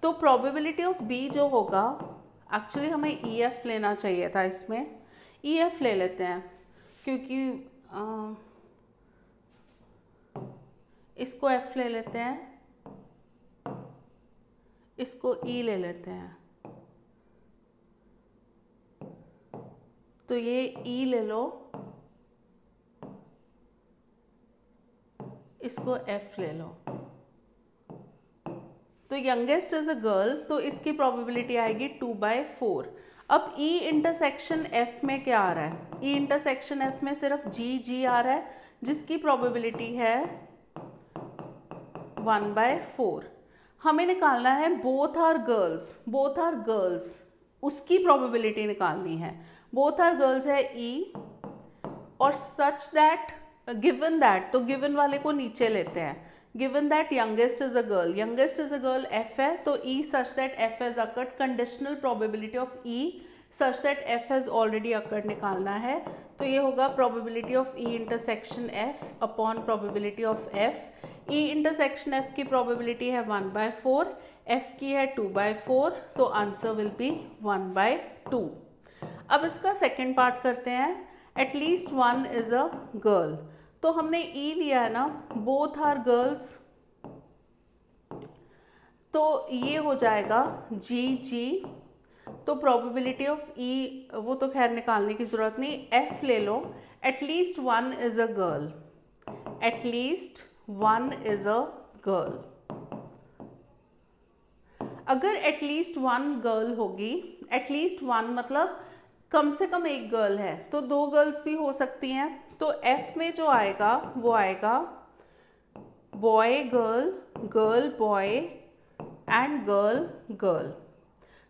तो प्रोबेबिलिटी ऑफ बी जो होगा, एक्चुअली हमें ई एफ लेना चाहिए था, इसमें ई एफ ले लेते हैं, क्योंकि इसको एफ ले लेते हैं, इसको ई ले लेते हैं, तो ये ई ले लो, इसको एफ ले लो। तो यंगेस्ट इज अ गर्ल, तो इसकी प्रोबेबिलिटी आएगी 2/4। अब ई इंटरसेक्शन एफ में क्या आ रहा है? ई इंटरसेक्शन एफ में सिर्फ जी जी आ रहा है, जिसकी प्रोबेबिलिटी है 1/4। हमें निकालना है both are girls, both are girls उसकी प्रोबेबिलिटी निकालनी है। बोथ आर गर्ल्स है ई, और सच दैट गिवन दैट, तो गिवन वाले को नीचे लेते हैं। Given that youngest is a girl, youngest is a girl F है, तो E such that F has occurred, conditional probability of E such that F has already occurred निकालना है। तो ये होगा probability of E intersection F upon probability of F. E intersection F की probability है 1/4, f की है 2/4, तो आंसर विल बी 1/2। अब इसका सेकेंड पार्ट करते हैं, at least one is a girl. तो हमने ई लिया है ना, बोथ आर गर्ल्स, तो ये हो जाएगा जी। तो प्रोबेबिलिटी ऑफ ई, वो तो खैर निकालने की ज़रूरत नहीं, एफ ले लो, at least one is a girl, at least one is a girl. अगर एटलीस्ट वन गर्ल होगी, एटलीस्ट वन मतलब कम से कम एक गर्ल है, तो दो गर्ल्स भी हो सकती हैं। तो एफ में जो आएगा वो आएगा boy girl, girl boy and girl girl.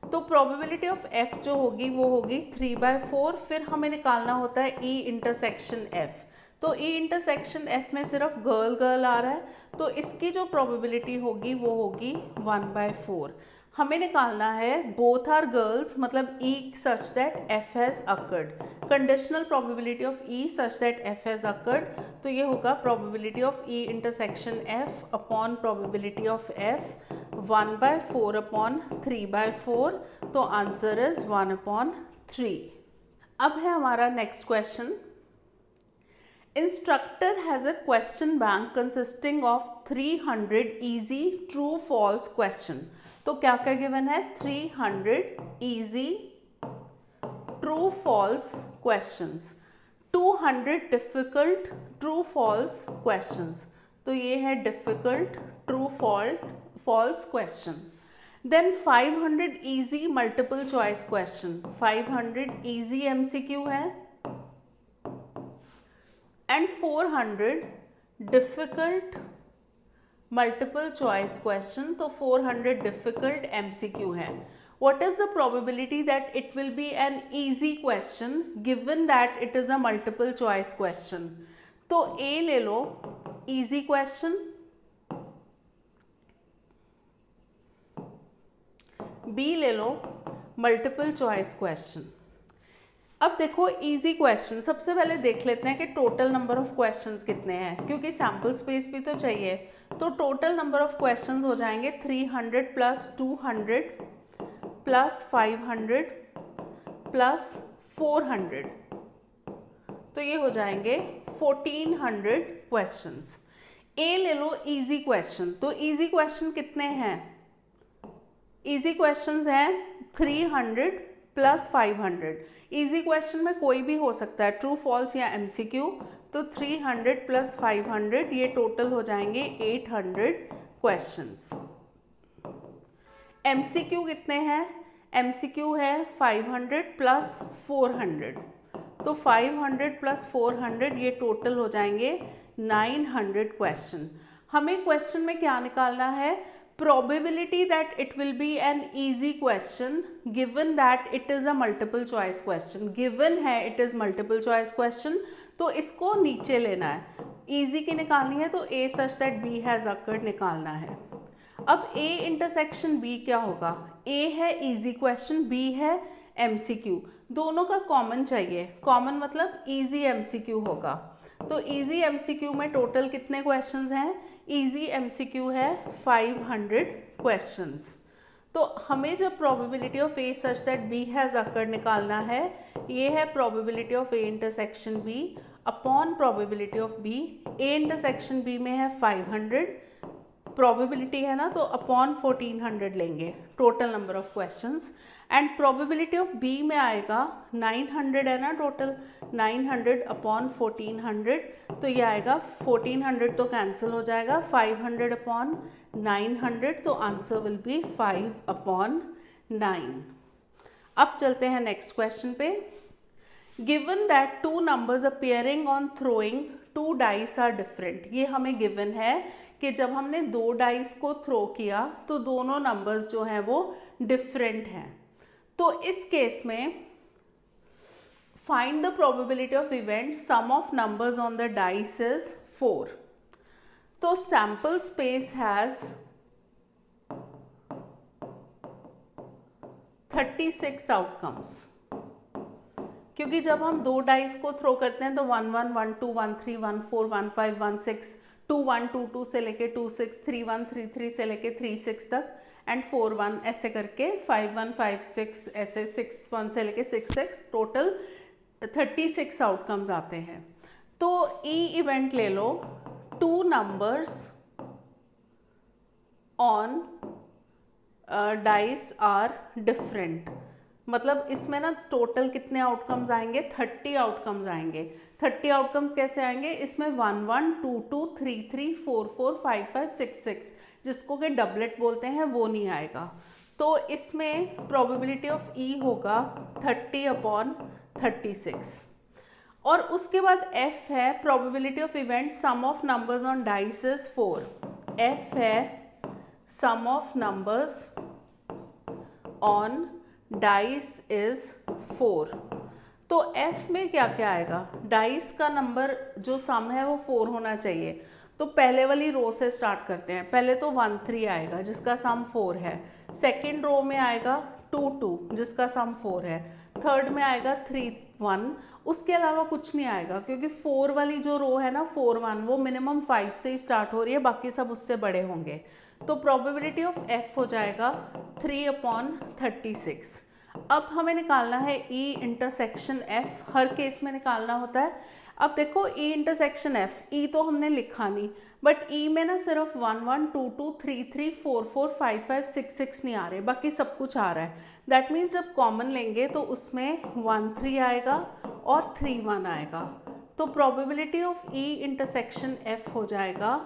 तो प्रोबेबिलिटी ऑफ एफ जो होगी वो होगी 3/4। फिर हमें निकालना होता है ई इंटरसेक्शन एफ। तो ई इंटरसेक्शन एफ में सिर्फ गर्ल गर्ल आ रहा है, तो इसकी जो प्रोबेबिलिटी होगी वो होगी 1/4। हमें निकालना है बोथ आर गर्ल्स, मतलब E such that F has occurred, conditional probability of E such that F has occurred. तो ये होगा probability of E intersection F upon probability of F 1/4 upon 3/4। तो आंसर इज 1/3। अब है हमारा next question. Instructor has a question bank consisting of 300 easy true false question। तो क्या क्या गिवन है? 300 easy true false questions, 200 difficult true false questions। तो ये है difficult true false question। Then 500 easy multiple choice question, 500 easy MCQ है, and 400 difficult multiple choice question। तो 400 difficult MCQ है। What is the probability that it will be an easy question given that it is a multiple choice question? तो A ले लो easy question, B ले लो multiple choice question। अब देखो easy question, सबसे पहले देख लेते हैं कि टोटल नंबर ऑफ क्वेश्चंस कितने हैं, क्योंकि सैम्पल स्पेस भी तो चाहिए। तो टोटल नंबर ऑफ क्वेश्चंस हो जाएंगे 300 प्लस 200 प्लस 500 प्लस 400, तो ये हो जाएंगे 1400 क्वेश्चंस। ए ले लो इजी क्वेश्चन। तो इजी क्वेश्चन कितने हैं? इजी क्वेश्चंस हैं 300 प्लस 500। इजी क्वेश्चन में कोई भी हो सकता है, ट्रू फॉल्स या एमसीक्यू। तो 300 प्लस 500 ये टोटल हो जाएंगे 800 क्वेश्चंस। एमसीक्यू कितने हैं? एमसीक्यू है 500 प्लस 400। तो 500 प्लस 400 ये टोटल हो जाएंगे 900 क्वेश्चन। हमें क्वेश्चन में क्या निकालना है? probability that it will be an easy question given that it is a multiple choice question। given है it is multiple choice question, तो इसको नीचे लेना है। easy की निकालनी है तो a such that b has occurred निकालना है। अब a इंटरसेक्शन b क्या होगा? a है easy question, b है MCQ, दोनों का कॉमन चाहिए। कॉमन मतलब easy MCQ होगा। तो easy MCQ में टोटल कितने क्वेश्चंस हैं? इजी MCQ है 500 क्वेश्चंस। तो हमें जब probability of A such that B has occurred निकालना है, ये है probability of A intersection B upon probability of B. A intersection B में है 500 प्रोबेबिलिटी है ना, तो अपॉन 1400 लेंगे total number of questions. And probability of B में आएगा 900 है ना टोटल, 900 अपॉन 1400, तो ये आएगा 1400 तो कैंसिल हो जाएगा, 500 अपॉन 900, तो आंसर विल बी 5/9। अब चलते हैं नेक्स्ट क्वेश्चन पे। Given that two numbers appearing on throwing two dice are different. ये हमें गिवन है कि जब हमने दो डाइस को थ्रो किया तो दोनों नंबर्स जो हैं वो डिफरेंट हैं। तो इस केस में find the probability of event sum of numbers on the dice is 4। तो सैंपल स्पेस हैज 36 आउटकम्स, क्योंकि जब हम दो डाइस को थ्रो करते हैं तो 1 1 1 2 1 3 1 4 1 5 1 6, 2 1 2 2 से लेके 2 6, 3 1 3 3 से लेके 3 6 तक एंड 4 1 ऐसे करके 5 1 5 6 ऐसे 6 1 से लेके 6 6 टोटल 36 आउटकम्स आते हैं। तो ई इवेंट ले लो, 2 numbers on dice are different, मतलब इसमें ना टोटल कितने आउटकम्स आएंगे, 30 आउटकम्स आएंगे। 30 आउटकम्स कैसे आएंगे, इसमें 1 1 2 2 3 3 4 4 5 5 6 6 जिसको कि डबलेट बोलते हैं वो नहीं आएगा। तो इसमें प्रोबेबिलिटी ऑफ ई होगा 30/36। और उसके बाद एफ है probability of event sum of numbers on dice is 4। F है sum of numbers on dice is 4। तो f में क्या क्या आएगा, डाइस का नंबर जो सम है वो 4 होना चाहिए। तो पहले वाली रो से स्टार्ट करते हैं। पहले तो 1 3 आएगा जिसका सम 4 है। सेकेंड रो में आएगा 2 2 जिसका सम 4 है। थर्ड में आएगा 3 1, उसके अलावा कुछ नहीं आएगा क्योंकि 4 वाली जो रो है ना 4 1 वो मिनिमम 5 से ही स्टार्ट हो रही है, बाकी सब उससे बड़े होंगे। तो प्रोबेबिलिटी ऑफ f हो जाएगा 3/36। अब हमें निकालना है E इंटरसेक्शन F, हर केस में निकालना होता है। अब देखो E इंटरसेक्शन F, E तो हमने लिखा नहीं, बट E में ना सिर्फ 1 1 2 2 3 3 4 4 5 5 6 6 नहीं आ रहे, बाकी सब कुछ आ रहा है। दैट मीन्स जब कॉमन लेंगे तो उसमें 1 3 आएगा और 3 1 आएगा। तो probability of E intersection F हो जाएगा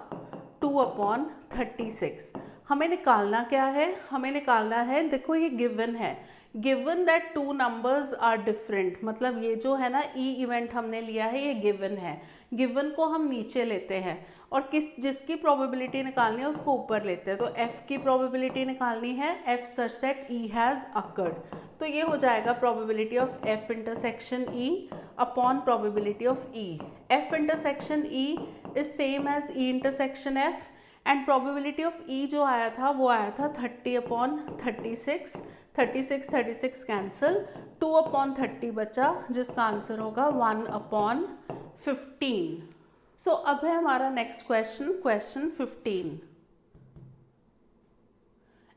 2/36। हमें निकालना क्या है, हमें निकालना है, देखो ये गिवन है, given that 2 numbers are different, मतलब ये जो है ना ई इवेंट हमने लिया है ये गिवन है। गिवन को हम नीचे लेते हैं और जिसकी प्रोबेबिलिटी निकालनी है उसको ऊपर लेते हैं। तो f की प्रोबेबिलिटी निकालनी है, f such that e has occurred. तो ये हो जाएगा probability of f intersection e upon probability of e। f intersection e is same as e intersection f and probability of e जो आया था वो आया था 30/36। 36 36 कैंसिल, 2/30 बचा जिसका आंसर होगा 1/15। सो अब है हमारा नेक्स्ट क्वेश्चन, क्वेश्चन 15।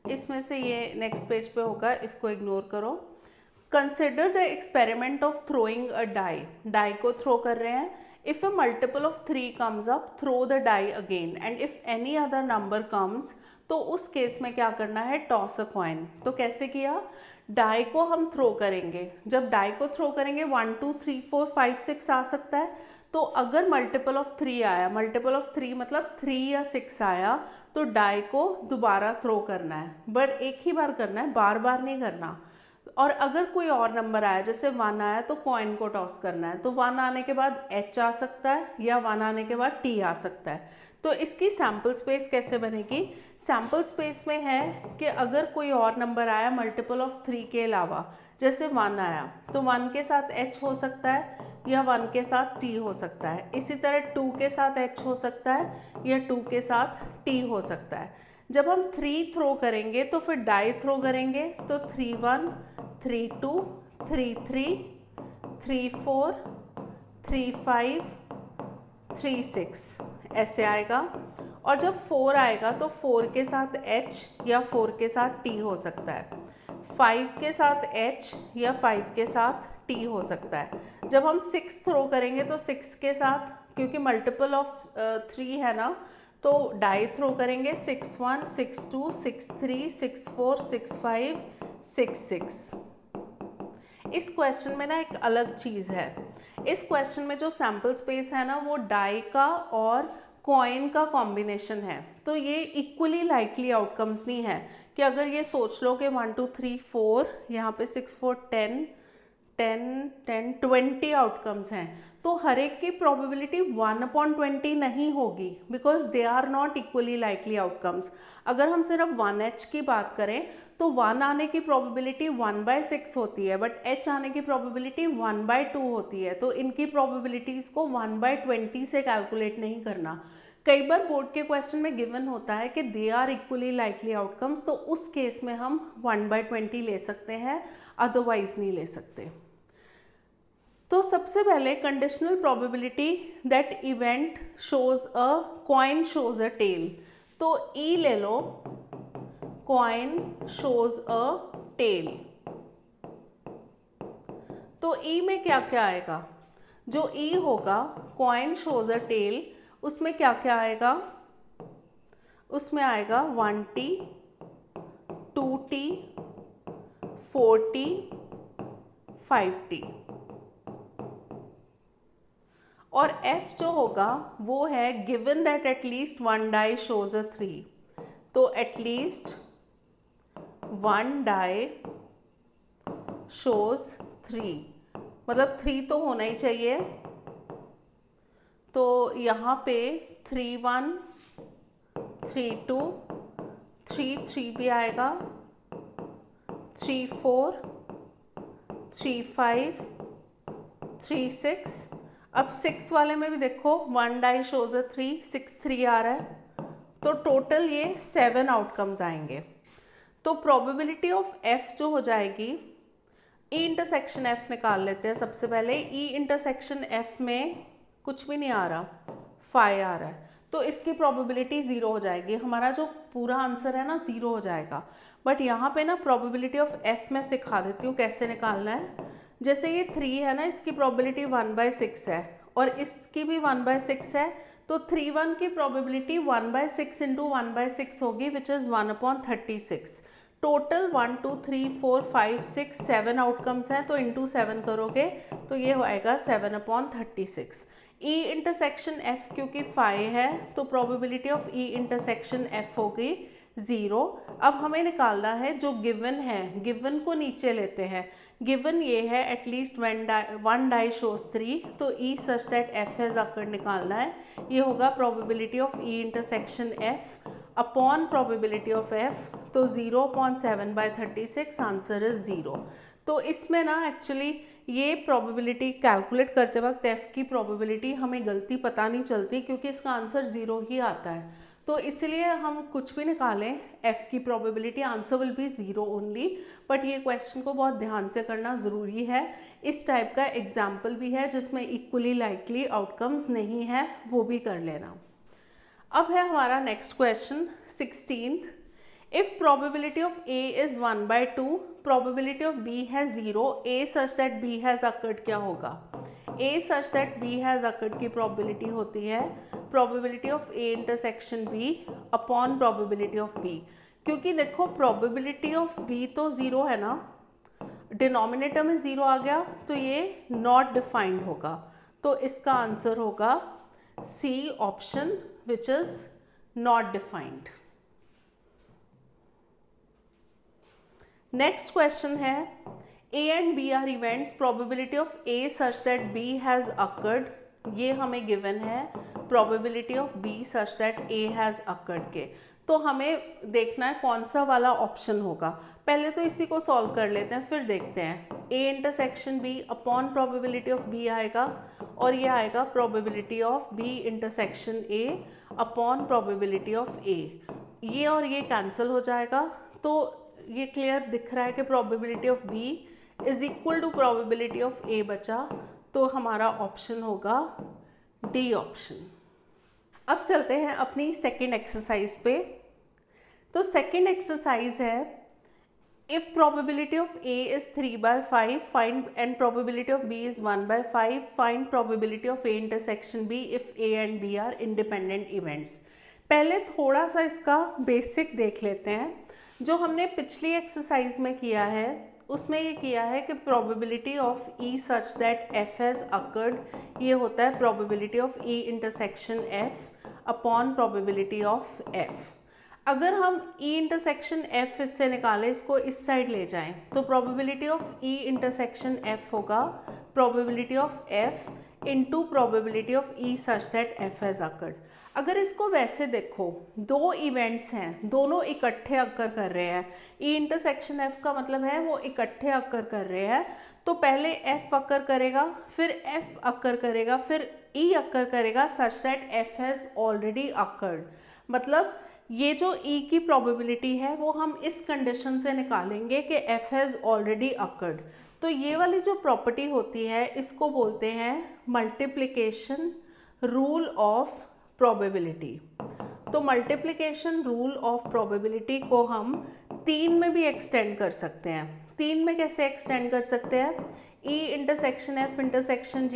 इसमें से ये नेक्स्ट पेज पे होगा, इसको इग्नोर करो। Consider the experiment of throwing a die, die को थ्रो कर रहे हैं। If a multiple of 3 comes up, throw the die again and if any other number comes, तो उस केस में क्या करना है, टॉस अ कॉइन। तो कैसे किया, डाई को हम थ्रो करेंगे, जब डाई को थ्रो करेंगे 1 2 3 4 5 6 आ सकता है। तो अगर मल्टीपल ऑफ 3 आया, मल्टीपल ऑफ 3 मतलब 3 या 6 आया, तो डाई को दोबारा थ्रो करना है, बट एक ही बार करना है, बार बार नहीं करना। और अगर कोई और नंबर आया, जैसे 1 आया तो कॉइन को टॉस करना है। तो 1 आने के बाद h आ सकता है या 1 आने के बाद t आ सकता है। तो इसकी सैम्पल स्पेस कैसे बनेगी, सैम्पल स्पेस में है कि अगर कोई और नंबर आया मल्टीपल ऑफ 3 के अलावा, जैसे 1 आया तो 1 के साथ h हो सकता है या 1 के साथ t हो सकता है। इसी तरह 2 के साथ h हो सकता है या 2 के साथ t हो सकता है। जब हम 3 थ्रो करेंगे तो फिर डाई थ्रो करेंगे, तो 3 1 3 2 3 3 3 4 3 5 3 6 ऐसे आएगा। और जब 4 आएगा तो 4 के साथ h या 4 के साथ t हो सकता है, 5 के साथ h या 5 के साथ t हो सकता है। जब हम 6 थ्रो करेंगे तो 6 के साथ, क्योंकि मल्टीपल ऑफ 3 है ना, तो डाई थ्रो करेंगे 6 1 6 2 6 3 6 4 6 5 6 6। इस क्वेश्चन में ना एक अलग चीज़ है, इस क्वेश्चन में जो सैम्पल स्पेस है ना वो डाई का और कॉइन का कॉम्बिनेशन है। तो ये इक्वली लाइकली आउटकम्स नहीं है कि अगर ये सोच लो कि 1 2 3 4 यहाँ पे 6 4 10 10 10 20 आउटकम्स हैं, तो हर एक की प्रोबेबिलिटी 1/20 नहीं होगी, because they are not equally likely outcomes. अगर हम सिर्फ 1h की बात करें तो 1 आने की प्रोबेबिलिटी 1/6 होती है, बट h आने की प्रोबेबिलिटी 1/2 होती है। तो इनकी प्रोबेबिलिटीज़ को 1/20 से कैलकुलेट नहीं करना। कई बार बोर्ड के क्वेश्चन में गिवन होता है कि they are equally likely outcomes, तो उस केस में हम 1/20 ले सकते हैं, अदरवाइज नहीं ले सकते। तो सबसे पहले conditional probability that event shows a coin shows a tail, तो ई ले लो, coin shows a tail। तो ई में क्या क्या आएगा, जो ई होगा coin shows a tail, उसमें क्या क्या आएगा, उसमें आएगा 1t 2t 4t 5t। और F जो होगा वो है given that at least one die shows a 3, तो at least one die shows 3, मतलब 3 तो होना ही चाहिए। तो यहाँ पे 3 1 3 2 3 3 भी आएगा, 3 4 3 5 3 6। अब 6 वाले में भी देखो 1 डाई शोज अ 3, 6 3 आ रहा है, तो टोटल ये 7 आउटकम्स आएंगे। तो प्रोबेबिलिटी ऑफ F जो हो जाएगी, E इंटरसेक्शन F निकाल लेते हैं सबसे पहले। E इंटरसेक्शन F में कुछ भी नहीं आ रहा, 5 आ रहा है, तो इसकी प्रोबेबिलिटी 0 हो जाएगी। हमारा जो पूरा आंसर है ना 0 हो जाएगा। बट यहाँ पे ना प्रोबेबिलिटी ऑफ F में सिखा देती हूँ कैसे निकालना है। जैसे ये 3 है ना, इसकी प्रोबेबिलिटी 1/6 है और इसकी भी 1/6 है, तो 3 1 की प्रोबेबिलिटी 1/6 इंटू 1/6 होगी, विच इज़ 1/36। टोटल 1 2 3 4 5 6 7 आउटकम्स हैं, तो इंटू 7 करोगे तो ये आएगा 7/36। E इंटरसेक्शन F क्योंकि 5 है, तो probability of E intersection F होगी 0। अब हमें निकालना है जो गिवन है, गिवन को नीचे लेते हैं। गिवन ये है एटलीस्ट वन डाई शोज 3, तो E such that F has occurred निकालना है। ये होगा probability of E intersection F upon probability of F, तो 0/7/36, आंसर इज 0। तो इसमें ना एक्चुअली ये प्रोबेबिलिटी कैलकुलेट करते वक्त F की प्रोबेबिलिटी हमें गलती पता नहीं चलती, क्योंकि इसका आंसर 0 ही आता है। तो इसलिए हम कुछ भी निकालें F की probability, answer will B 0 only. But ये क्वेश्चन को बहुत ध्यान से करना ज़रूरी है। इस टाइप का एग्जाम्पल भी है जिसमें इक्वली लाइकली आउटकम्स नहीं है, वो भी कर लेना। अब है हमारा next question 16th। If probability of A is 1/2, probability of B है 0, A such that B has occurred क्या होगा? A such that B has occurred की प्रोबेबिलिटी होती है probability of A intersection B upon probability of B। क्योंकि देखो probability of B तो 0 है ना, डिनोमिनेटर में 0 आ गया, तो ये नॉट डिफाइंड होगा। तो इसका आंसर होगा C option, which is not defined. Next question है A and B are events, probability of A such that B has occurred, ये हमें गिवन है। Probability of B such that A has occurred के, तो हमें देखना है कौन सा वाला ऑप्शन होगा। पहले तो इसी को सॉल्व कर लेते हैं, फिर देखते हैं। A intersection B upon probability of B आएगा, और ये आएगा probability of B intersection A upon probability of A। ये और ये कैंसिल हो जाएगा, तो ये क्लियर दिख रहा है कि probability of B is equal to probability of A बचा, तो हमारा ऑप्शन होगा डी ऑप्शन। अब चलते हैं अपनी सेकेंड एक्सरसाइज पे। तो सेकेंड एक्सरसाइज है if probability of A is 3/5 find and probability of B is 1/5, find probability of A intersection B if A and B are independent events. पहले थोड़ा सा इसका बेसिक देख लेते हैं। जो हमने पिछली एक्सरसाइज में किया है उसमें ये किया है कि probability of E such that F has occurred, ये होता है probability of E intersection F upon probability of F। अगर हम E इंटरसेक्शन F इससे निकालें, इसको इस साइड ले जाएं, तो probability of E intersection F होगा probability of F into probability of E such that F has occurred. अगर इसको वैसे देखो, दो इवेंट्स हैं, दोनों इकट्ठे अक्कर कर रहे हैं। E इंटरसेक्शन F का मतलब है वो इकट्ठे अक्कर कर रहे हैं, तो पहले F अक्कर करेगा, फिर F अक्कर करेगा, फिर E अक्कर करेगा such that F has already occurred. मतलब ये जो E की प्रोबेबिलिटी है वो हम इस कंडीशन से निकालेंगे कि F हैज़ ऑलरेडी अक्कर्ड। तो ये वाली जो प्रॉपर्टी होती है इसको बोलते हैं मल्टीप्लिकेशन रूल ऑफ प्रोबेबिलिटी। तो मल्टीप्लिकेशन रूल ऑफ प्रोबेबिलिटी को हम 3 में भी एक्सटेंड कर सकते हैं। 3 में कैसे एक्सटेंड कर सकते हैं? E intersection F intersection G,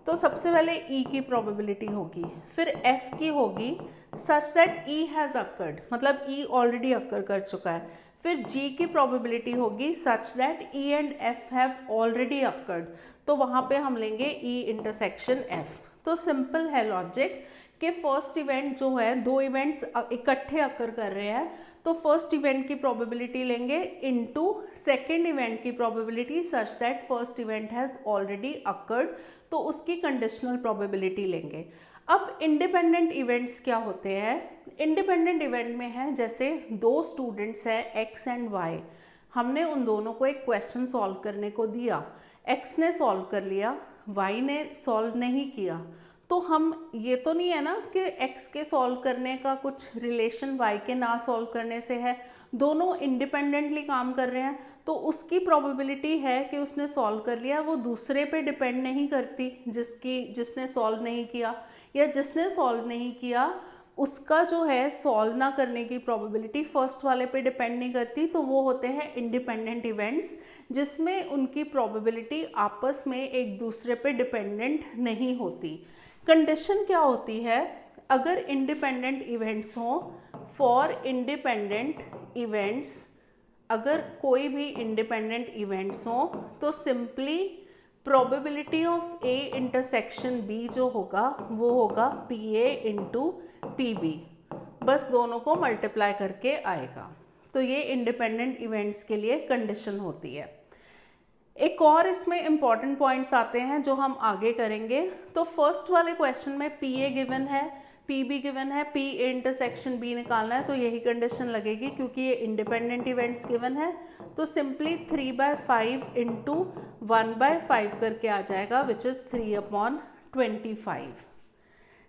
तो सबसे पहले E की प्रोबेबिलिटी होगी, फिर F की होगी सच दैट E हैज़ अकर्ड, मतलब E ऑलरेडी अकर कर चुका है, फिर G की प्रोबेबिलिटी होगी सच that E and F have already occurred, तो वहाँ पे हम लेंगे E इंटरसेक्शन F। तो सिंपल है लॉजिक कि फर्स्ट इवेंट जो है, दो इवेंट्स इकट्ठे अकर कर रहे हैं, तो फर्स्ट इवेंट की प्रोबेबिलिटी लेंगे इनटू सेकेंड इवेंट की probability such that first event has already occurred, तो उसकी कंडीशनल प्रोबेबिलिटी लेंगे। अब इंडिपेंडेंट इवेंट्स क्या होते हैं? इंडिपेंडेंट इवेंट में है जैसे दो स्टूडेंट्स हैं एक्स एंड वाई, हमने उन दोनों को एक क्वेश्चन सॉल्व करने को दिया, एक्स ने सॉल्व कर लिया, वाई ने सॉल्व नहीं किया, तो हम ये तो नहीं है ना कि x के सॉल्व करने का कुछ रिलेशन y के ना सॉल्व करने से है, दोनों इंडिपेंडेंटली काम कर रहे हैं, तो उसकी प्रोबेबिलिटी है कि उसने सॉल्व कर लिया, वो दूसरे पे डिपेंड नहीं करती जिसने सॉल्व नहीं किया, या जिसने सॉल्व नहीं किया उसका जो है सॉल्व ना करने की प्रोबेबिलिटी फर्स्ट वाले पे डिपेंड नहीं करती, तो वो होते हैं इंडिपेंडेंट इवेंट्स जिसमें उनकी प्रोबेबिलिटी आपस में एक दूसरे पे डिपेंडेंट नहीं होती। कंडीशन क्या होती है? अगर इंडिपेंडेंट इवेंट्स हों, फॉर इंडिपेंडेंट इवेंट्स, अगर कोई भी इंडिपेंडेंट इवेंट्स हों तो simply probability of A intersection B जो होगा वो होगा P A into P B, बस दोनों को मल्टीप्लाई करके आएगा। तो ये इंडिपेंडेंट इवेंट्स के लिए कंडीशन होती है। एक और इसमें इंपॉर्टेंट पॉइंट्स आते हैं जो हम आगे करेंगे। तो फर्स्ट वाले क्वेश्चन में पी ए गिवन है, पी बी गिवन है, पी ए इंटरसेक्शन बी निकालना है, तो यही कंडीशन लगेगी क्योंकि ये इंडिपेंडेंट इवेंट्स गिवन है। तो सिंपली 3/5 इंटू 1/5 करके आ जाएगा which is 3/25।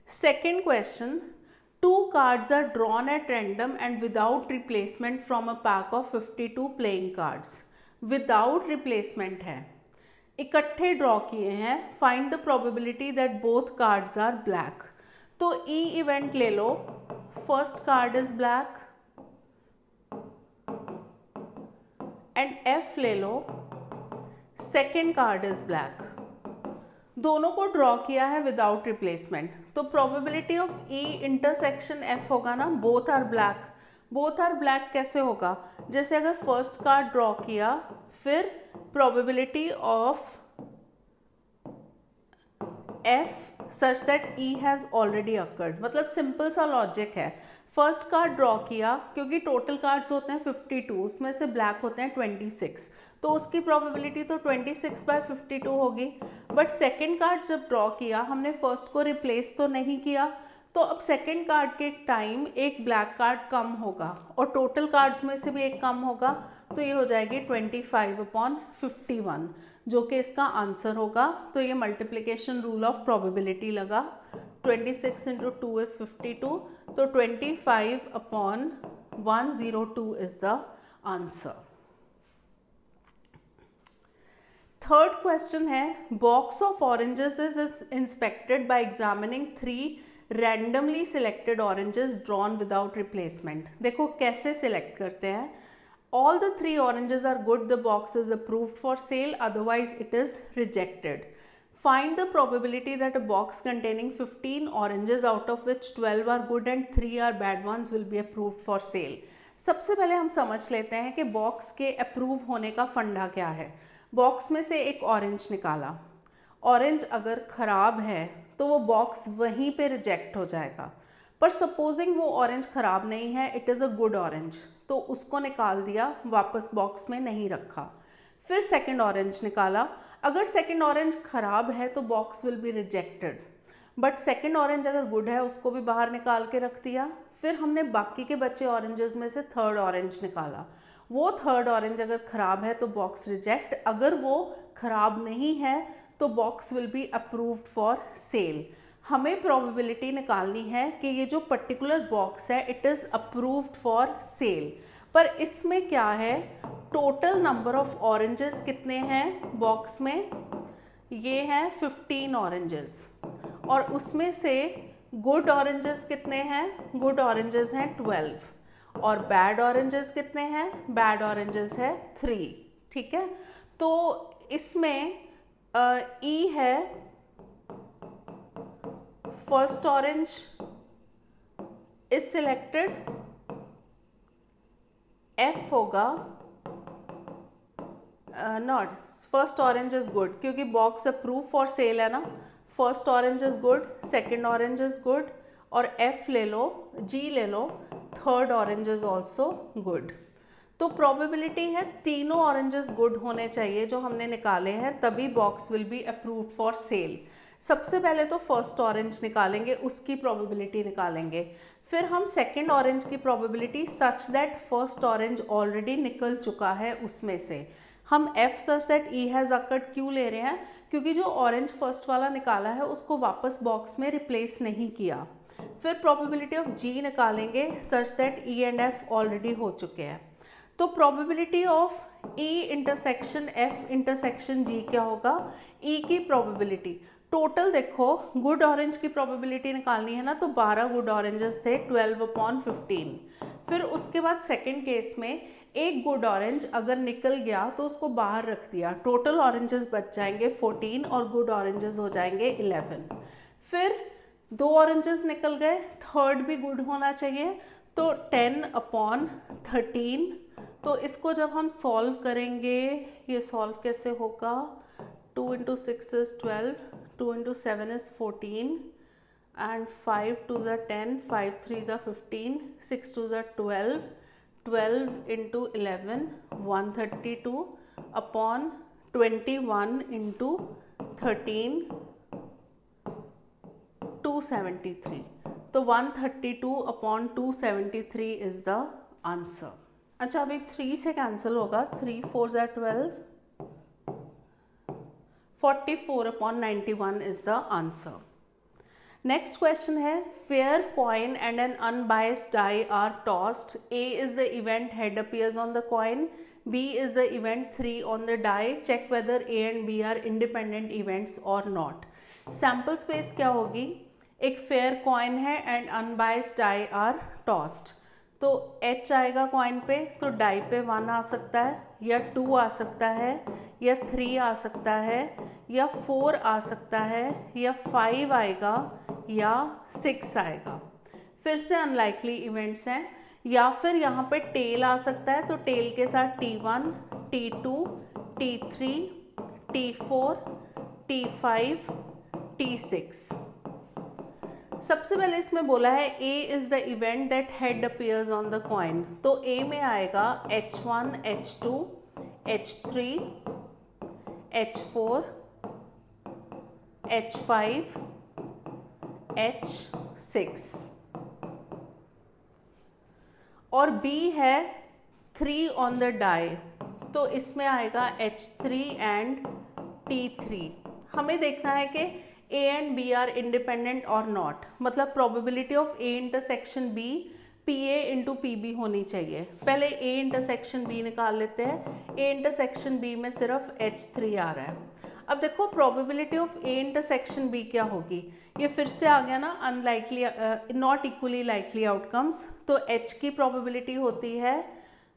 Second question, 2 cards are drawn at random and without replacement from a pack of 52 playing cards. Without replacement है, इकट्ठे ड्रॉ किए हैं, find the probability that both cards are black. तो E event ले लो, first card is black, and F ले लो, second card is black. दोनों को ड्रॉ किया है विदाउट रिप्लेसमेंट, तो probability of E intersection F होगा ना, both are black. Both are black कैसे होगा? जैसे अगर फर्स्ट कार्ड ड्रॉ किया, फिर probability of F such that E has already occurred, मतलब सिंपल सा लॉजिक है। फर्स्ट कार्ड ड्रॉ किया, क्योंकि टोटल कार्ड्स होते हैं 52, उसमें से ब्लैक होते हैं 26, तो उसकी प्रोबेबिलिटी तो 26/52 होगी। बट सेकेंड कार्ड जब ड्रॉ किया, हमने फर्स्ट को रिप्लेस तो नहीं किया, तो अब सेकेंड कार्ड के टाइम एक ब्लैक कार्ड कम होगा और टोटल कार्ड्स में से भी एक कम होगा, तो ये हो जाएगी 25/51 जो कि इसका आंसर होगा। तो ये मल्टीप्लिकेशन रूल ऑफ प्रोबेबिलिटी लगा, 26 × 2 इज़ 52, तो 25/102 is the answer. Third question है, box of oranges is inspected by examining 3 randomly selected oranges drawn without replacement. देखो कैसे सिलेक्ट करते हैं। All the 3 oranges are good, the box is approved for sale, otherwise it is rejected. Find the probability that a box containing 15 oranges out of which 12 are good and 3 are bad once will be approved for cell. सबसे पहले हम समझ लेते हैं कि box के approve होने का फंडा क्या है। बॉक्स में से एक ऑरेंज निकाला, ऑरेंज अगर ख़राब है तो वो बॉक्स वहीं पे रिजेक्ट हो जाएगा, पर सपोजिंग वो ऑरेंज ख़राब नहीं है, it is a good orange, तो उसको निकाल दिया, वापस बॉक्स में नहीं रखा। फिर सेकंड ऑरेंज निकाला, अगर सेकंड ऑरेंज ख़राब है तो box will be rejected, but second orange अगर गुड है उसको भी बाहर निकाल के रख दिया। फिर हमने बाकी के बचे ऑरेंजेस में से थर्ड ऑरेंज निकाला, वो थर्ड ऑरेंज अगर ख़राब है तो बॉक्स रिजेक्ट, अगर वो ख़राब नहीं है तो box will be approved for cell. हमें प्रोबेबिलिटी निकालनी है कि ये जो पर्टिकुलर बॉक्स है it is approved for cell, पर इसमें क्या है, टोटल नंबर ऑफ ऑरेंजेस कितने हैं बॉक्स में, ये हैं 15 ऑरेंजेस, और उसमें से गुड ऑरेंजेस कितने हैं, गुड ऑरेंजेस हैं 12, और बैड ऑरेंजेस कितने हैं? बैड ऑरेंजेस है 3, ठीक है। तो इसमें ई है first orange is selected, F होगा not, first orange is good क्योंकि बॉक्स अप्रूव फॉर सेल है ना। First orange is good, second orange is good, और एफ ले लो, जी ले लो, third orange is also good. तो प्रोबेबिलिटी है तीनों ऑरेंजेस गुड होने चाहिए जो हमने निकाले हैं, तभी box will be approved for cell. सबसे पहले तो फर्स्ट ऑरेंज निकालेंगे, उसकी प्रोबेबिलिटी निकालेंगे, फिर हम सेकंड ऑरेंज की probability such that first orange already निकल चुका है उसमें से। हम F such that E has occurred क्यों ले रहे हैं? क्योंकि जो ऑरेंज फर्स्ट वाला निकाला है उसको वापस बॉक्स में रिप्लेस नहीं किया। फिर प्रोबेबिलिटी ऑफ जी निकालेंगे such that E and F already हो चुके हैं। तो probability of E intersection F intersection G क्या होगा? ई की प्रोबेबिलिटी टोटल देखो, गुड ऑरेंज की प्रोबेबिलिटी निकालनी है ना, तो 12 गुड ऑरेंजेस थे, 12/15। फिर उसके बाद सेकंड केस में एक गुड ऑरेंज अगर निकल गया तो उसको बाहर रख दिया, टोटल ऑरेंजेस बच जाएंगे 14 और गुड ऑरेंजेस हो जाएंगे 11। फिर 2 ऑरेंजेस निकल गए, थर्ड भी गुड होना चाहिए, तो 10/13। तो इसको जब हम सॉल्व करेंगे, ये सॉल्व कैसे होगा? 2 × 6 is 12, 2 × 7 is 14, and 5 2 is 10, 5 3 is 15, 6 2 is 12, 12 × 11, 132/21 × 13, 273. तो 132/273 इज द आंसर। अच्छा, अभी 3 से कैंसिल होगा, 3 4 is 12, 44/91 is the answer. Next question है, fair coin and an unbiased die are tossed, A is the event head appears on the coin, B is the event 3 on the die, check whether A and B are independent events और not. Sample space क्या होगी? एक fair coin है and unbiased die are tossed, तो H आएगा coin पे, तो die पे 1 आ सकता है, या 2 आ सकता है, या 3 आ सकता है, या 4 आ सकता है, या 5 आएगा, या 6 आएगा। फिर से अनलाइकली इवेंट्स हैं, या फिर यहाँ पे टेल आ सकता है, तो टेल के साथ T1, T2, T3, T4, T5, T6। सबसे पहले इसमें बोला है A is the event that head appears on the coin, तो A में आएगा H1, H2, H3, H4, H5, H6, और B है 3 ऑन द डाई, तो इसमें आएगा H3 एंड T3। हमें देखना है कि A and B are independent और नॉट, मतलब probability of A intersection B PA × PB होनी चाहिए। पहले A इंटरसेक्शन B निकाल लेते हैं, A इंटरसेक्शन B में सिर्फ H3 आ रहा है। अब देखो probability of A intersection B क्या होगी? ये फिर से आ गया ना, unlikely not equally likely outcomes, तो H की प्रोबेबिलिटी होती है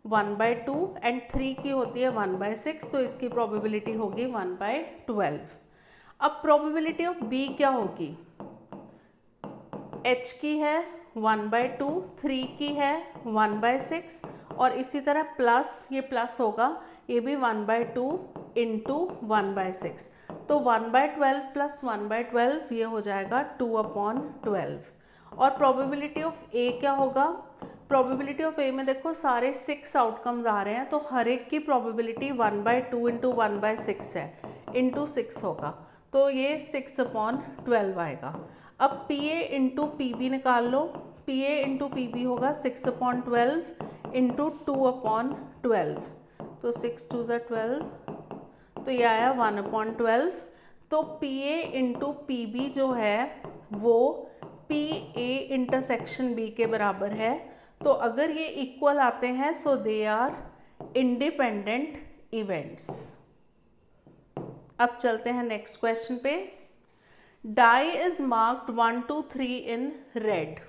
1/2 एंड 3 की होती है 1/6, तो इसकी प्रोबेबिलिटी होगी 1/12। अब प्रोबेबिलिटी ऑफ B क्या होगी? H की है 1/2, 3 की है 1/6, और इसी तरह प्लस, ये प्लस होगा, ये भी 1/2 × 1/6, तो 1/12 + 1/12 ये हो जाएगा 2/12। और प्रोबेबिलिटी ऑफ A क्या होगा? प्रोबेबिलिटी ऑफ A में देखो सारे 6 आउटकम्स आ रहे हैं, तो हर एक की प्रोबेबिलिटी 1/2 × 1/6 है, × 6 होगा, तो ये 6/12 आएगा। अब PA × PB निकाल लो, PA × PB होगा 6/12 × 2/12, तो 6 2 is 12, तो ये आया 1/12। तो PA × PB जो है वो PA इंटरसेक्शन B के बराबर है, तो अगर ये इक्वल आते हैं so they are independent events. अब चलते हैं नेक्स्ट क्वेश्चन पे। Die is marked 1 2 3 in red,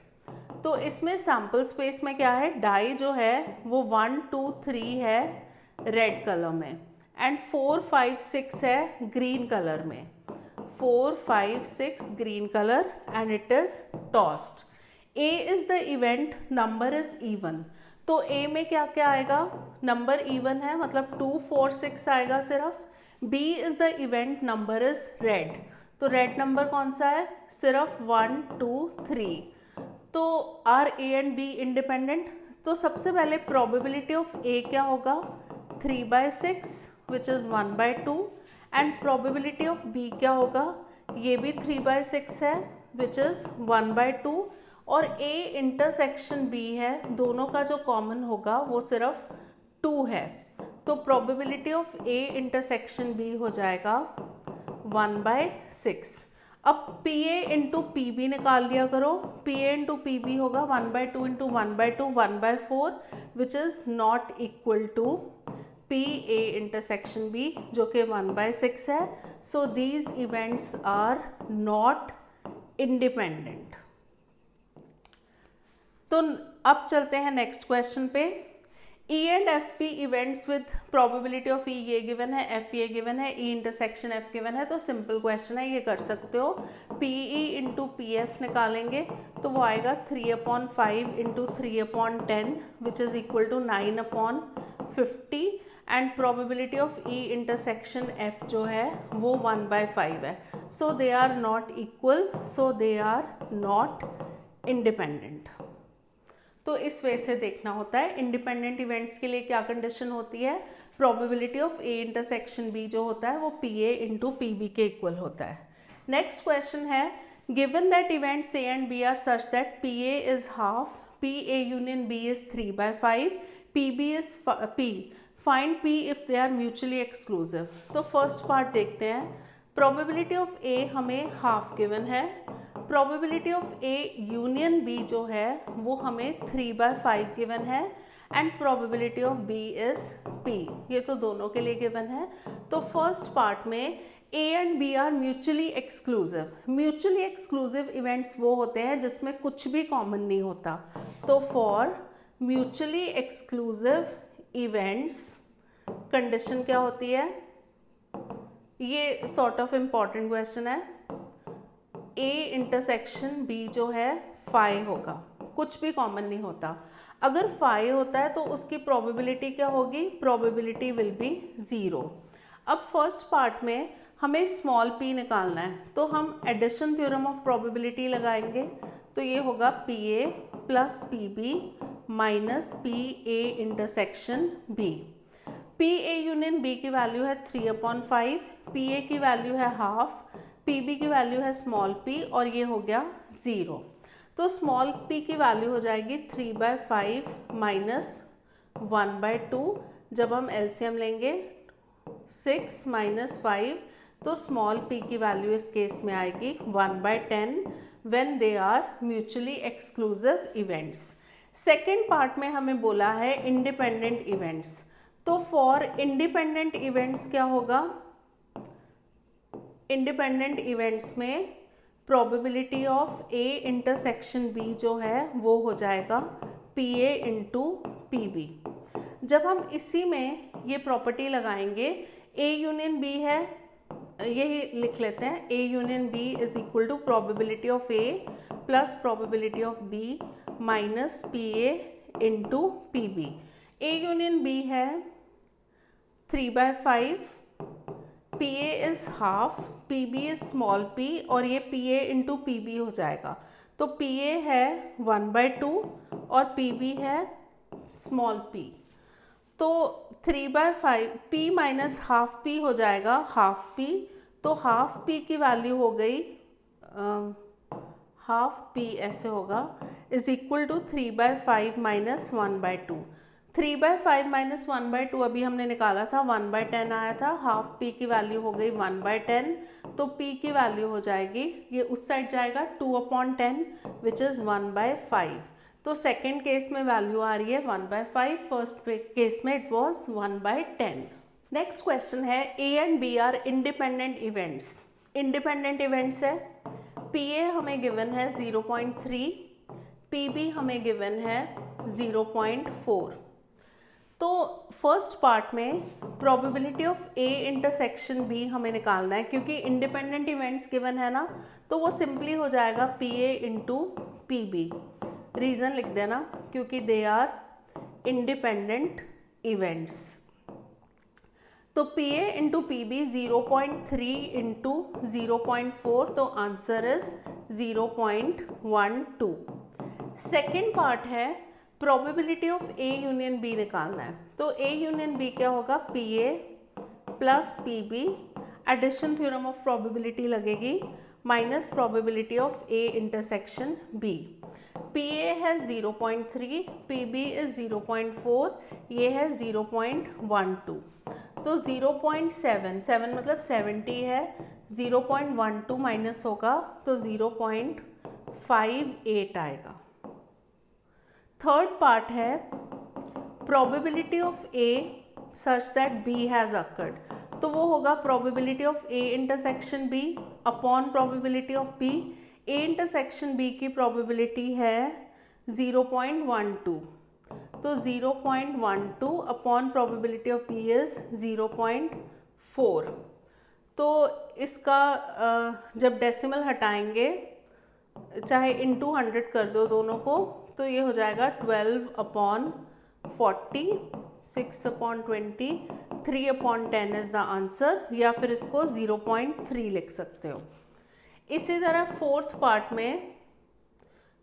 तो इसमें सैम्पल स्पेस में क्या है, डाई जो है वो 1 2 3 है रेड कलर में एंड 4 5 6 है ग्रीन कलर में, 4 5 6 green colour and it is tossed. A is the event, number is even, तो ए में क्या क्या आएगा, नंबर इवन है मतलब 2 4 6 आएगा सिर्फ। B is the event, number is red, तो रेड नंबर कौन सा है, सिर्फ 1 2 3। तो are A and B independent, तो सबसे पहले प्रोबेबिलिटी ऑफ ए क्या होगा 3/6 which is 1/2 and probability of B क्या होगा, ये भी 3/6 है विच इज़ 1/2 और ए इंटरसेक्शन बी है, दोनों का जो कॉमन होगा वो सिर्फ 2 है, तो probability of A intersection B हो जाएगा 1/6। अब P A into P B निकाल लिया करो, P A into P B होगा 1/2 into 1/2 1/4 which is not equal to P A intersection B जो कि 1/6 है। So these events are not independent. तो अब चलते हैं नेक्स्ट क्वेश्चन पे। E and F P events with probability of E ये गिवन है, F ये गिवन है, E इंटरसेक्शन F गिवन है, तो सिंपल क्वेश्चन है, ये कर सकते हो। PE इंटू पी एफ निकालेंगे तो वो आएगा 3/5 into 3/10 which is equal to 9/50 and probability of E intersection F जो है वो 1/5 है। So they are not equal, so they are not independent. तो इस वे से देखना होता है। इंडिपेंडेंट इवेंट्स के लिए क्या कंडीशन होती है, probability of A intersection B जो होता है वो P A into P B के इक्वल होता है। नेक्स्ट क्वेश्चन है, given that events A and B are such that P A is half, P A union B is 3/5, P B is P, find P if they are mutually exclusive. तो first part देखते हैं। Probability of A हमें half given है, probability of A union B जो है वो हमें 3/5 given है and probability of B is P, ये तो दोनों के लिए गिवन है। तो फर्स्ट पार्ट में A and B are mutually exclusive. Mutually exclusive events वो होते हैं जिसमें कुछ भी कॉमन नहीं होता। तो for mutually exclusive events condition क्या होती है, ये सॉर्ट ऑफ इम्पॉर्टेंट क्वेश्चन है। ए इंटरसेक्शन बी जो है फाई होगा, कुछ भी कॉमन नहीं होता। अगर फाई होता है तो उसकी प्रोबेबिलिटी क्या होगी, प्रोबेबिलिटी विल बी 0। अब फर्स्ट पार्ट में हमें स्मॉल p निकालना है, तो हम एडिशन थ्योरम ऑफ प्रोबेबिलिटी लगाएंगे, तो ये होगा P A plus P B minus P A intersection B. P A union B की वैल्यू है 3/5, पी ए की वैल्यू है हाफ, पी बी की वैल्यू है स्मॉल p और ये हो गया 0। तो स्मॉल p की वैल्यू हो जाएगी 3/5 माइनस 1/2, जब हम एलसीएम लेंगे 6 माइनस 5, तो स्मॉल p की वैल्यू इस केस में आएगी 1/10 when they are mutually exclusive events. Second part में हमें बोला है इंडिपेंडेंट इवेंट्स, तो फॉर इंडिपेंडेंट इवेंट्स क्या होगा, इंडिपेंडेंट इवेंट्स में probability of A intersection B जो है वो हो जाएगा P A into P B. जब हम इसी में ये प्रॉपर्टी लगाएंगे, ए यूनियन बी है, यही लिख लेते हैं, A union B is equal to probability of A plus probability of B minus P A into P B. A union B है 3/5, P A is half, P B is small p और ये P A into P B हो जाएगा। तो P A है 1/2 और P B है small p, तो 3/5 p माइनस हाफ p हो जाएगा हाफ p, तो हाफ p की वैल्यू हो गई हाफ p ऐसे होगा is equal to 3/5 minus 1/2। 3/5 minus 1/2 अभी हमने निकाला था, 1/10 आया था, हाफ p की वैल्यू हो गई 1/10, तो p की वैल्यू हो जाएगी, ये उस साइड जाएगा 2/10 विच इज़ 1/5। तो सेकेंड केस में वैल्यू आ रही है 1/5, फर्स्ट केस में इट वॉज 1/10। नेक्स्ट क्वेश्चन है, A and B are independent events. Independent events है, पी ए हमें गिवन है 0.3, पी बी हमें गिवन है 0.4। तो फर्स्ट पार्ट में probability of A intersection B हमें निकालना है, क्योंकि इंडिपेंडेंट इवेंट्स गिवन है ना, तो वो सिंपली हो जाएगा P A into P B. Reason लिख देना, क्योंकि दे आर इंडिपेंडेंट इवेंट्स। तो P A into P B 0.3 into 0.4, तो आंसर इज 0.12। सेकेंड पार्ट है probability of A union B निकालना है। तो ए यूनियन बी क्या होगा, P A plus P B, addition theorem of probability लगेगी, minus probability of A intersection B. P A है 0.3, P B is 0.4, ये है 0.12। तो 0.7 मतलब 70 है, 0.12 माइनस होगा तो 0.58 आएगा। थर्ड पार्ट है probability of A such that B has occurred. तो वो होगा probability of A intersection B upon probability of B. A intersection B की प्रोबेबिलिटी है 0.12, तो 0.12 upon probability of B is 0.4। तो इसका जब डेसिमल हटाएंगे, चाहे इंटू 100 कर दो दोनों को, तो ये हो जाएगा 12/40, 6/20, 3/10 इज द आंसर, या फिर इसको 0.3 लिख सकते हो। इसी तरह फोर्थ पार्ट में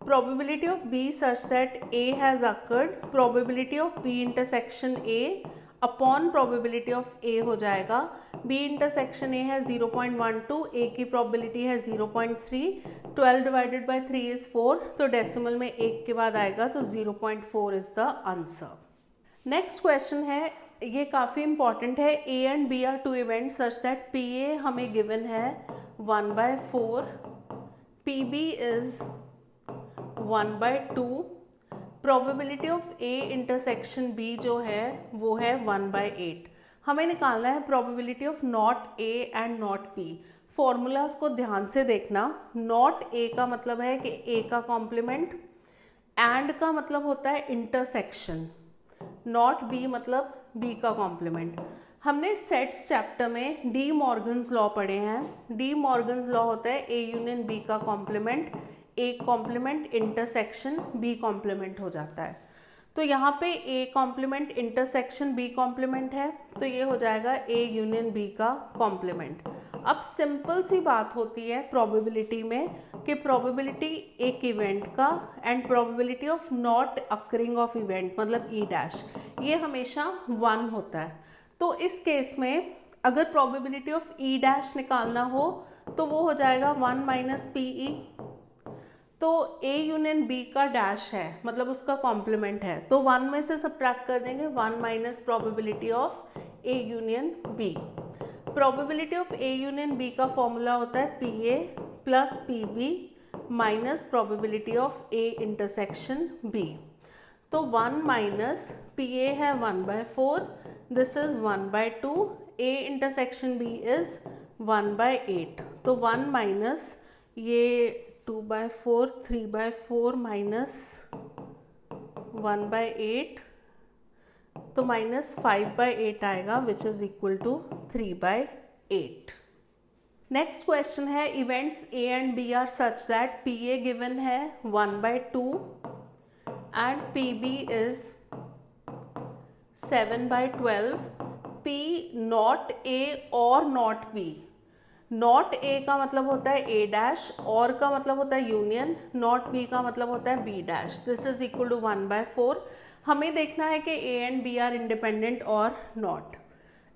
probability of B such that A has occurred, probability of B intersection A upon probability of A हो जाएगा। बी इंटरसेक्शन ए है 0.12, ए की प्रोबेबिलिटी है 0.3, 12 डिवाइडेड बाई 3 इज 4, तो डेसिमल में 1 के बाद आएगा, तो 0.4 is the answer. Next question है, ये काफ़ी इंपॉर्टेंट है। A and B are two event such that P A हमें गिवन है 1/4, P B is 1/2, probability of A intersection B जो है वो है 1/8। हमें निकालना है probability of not A and not B. Formulas को ध्यान से देखना। नॉट ए का मतलब है कि ए का कॉम्प्लीमेंट, एंड का मतलब होता है इंटरसेक्शन, नॉट बी मतलब बी का कॉम्प्लीमेंट। हमने सेट्स चैप्टर में डी मॉर्गन्स लॉ पढ़े हैं। डी मॉर्गन्स लॉ होता है ए यूनियन बी का complement, A complement intersection B complement हो जाता है। तो यहाँ पे A complement intersection B complement है, तो ये हो जाएगा ए यूनियन बी का कॉम्प्लीमेंट। अब सिंपल सी बात होती है प्रोबेबिलिटी में कि प्रोबेबिलिटी एक इवेंट का and probability of not occurring of event मतलब ई डैश, ये हमेशा 1 होता है। तो इस केस में अगर प्रोबेबिलिटी ऑफ ई डैश निकालना हो तो वो हो जाएगा 1 माइनस पी ई। तो ए यूनियन बी का डैश है मतलब उसका कॉम्प्लीमेंट है, तो 1 में से सब्ट्रैक्ट कर देंगे, 1 minus probability of A union B. Probability of A union B का फॉर्मूला होता है P A plus P B minus probability of A intersection B. तो 1 माइनस पी ए है 1/4, this is 1/2, A intersection B is 1/8। तो 1 minus ये 2/4, 3/4 minus 1/8, तो minus 5/8 आएगा which is equal to 3/8। Next question है, events A and B are such that P A given है 1/2 and P B is 7/12, P not A और not B. Not a का मतलब होता है ए डैश, और का मतलब होता है यूनियन, नॉट बी का मतलब होता है B dash. This is equal to 1/4। हमें देखना है कि A and B are independent और नॉट।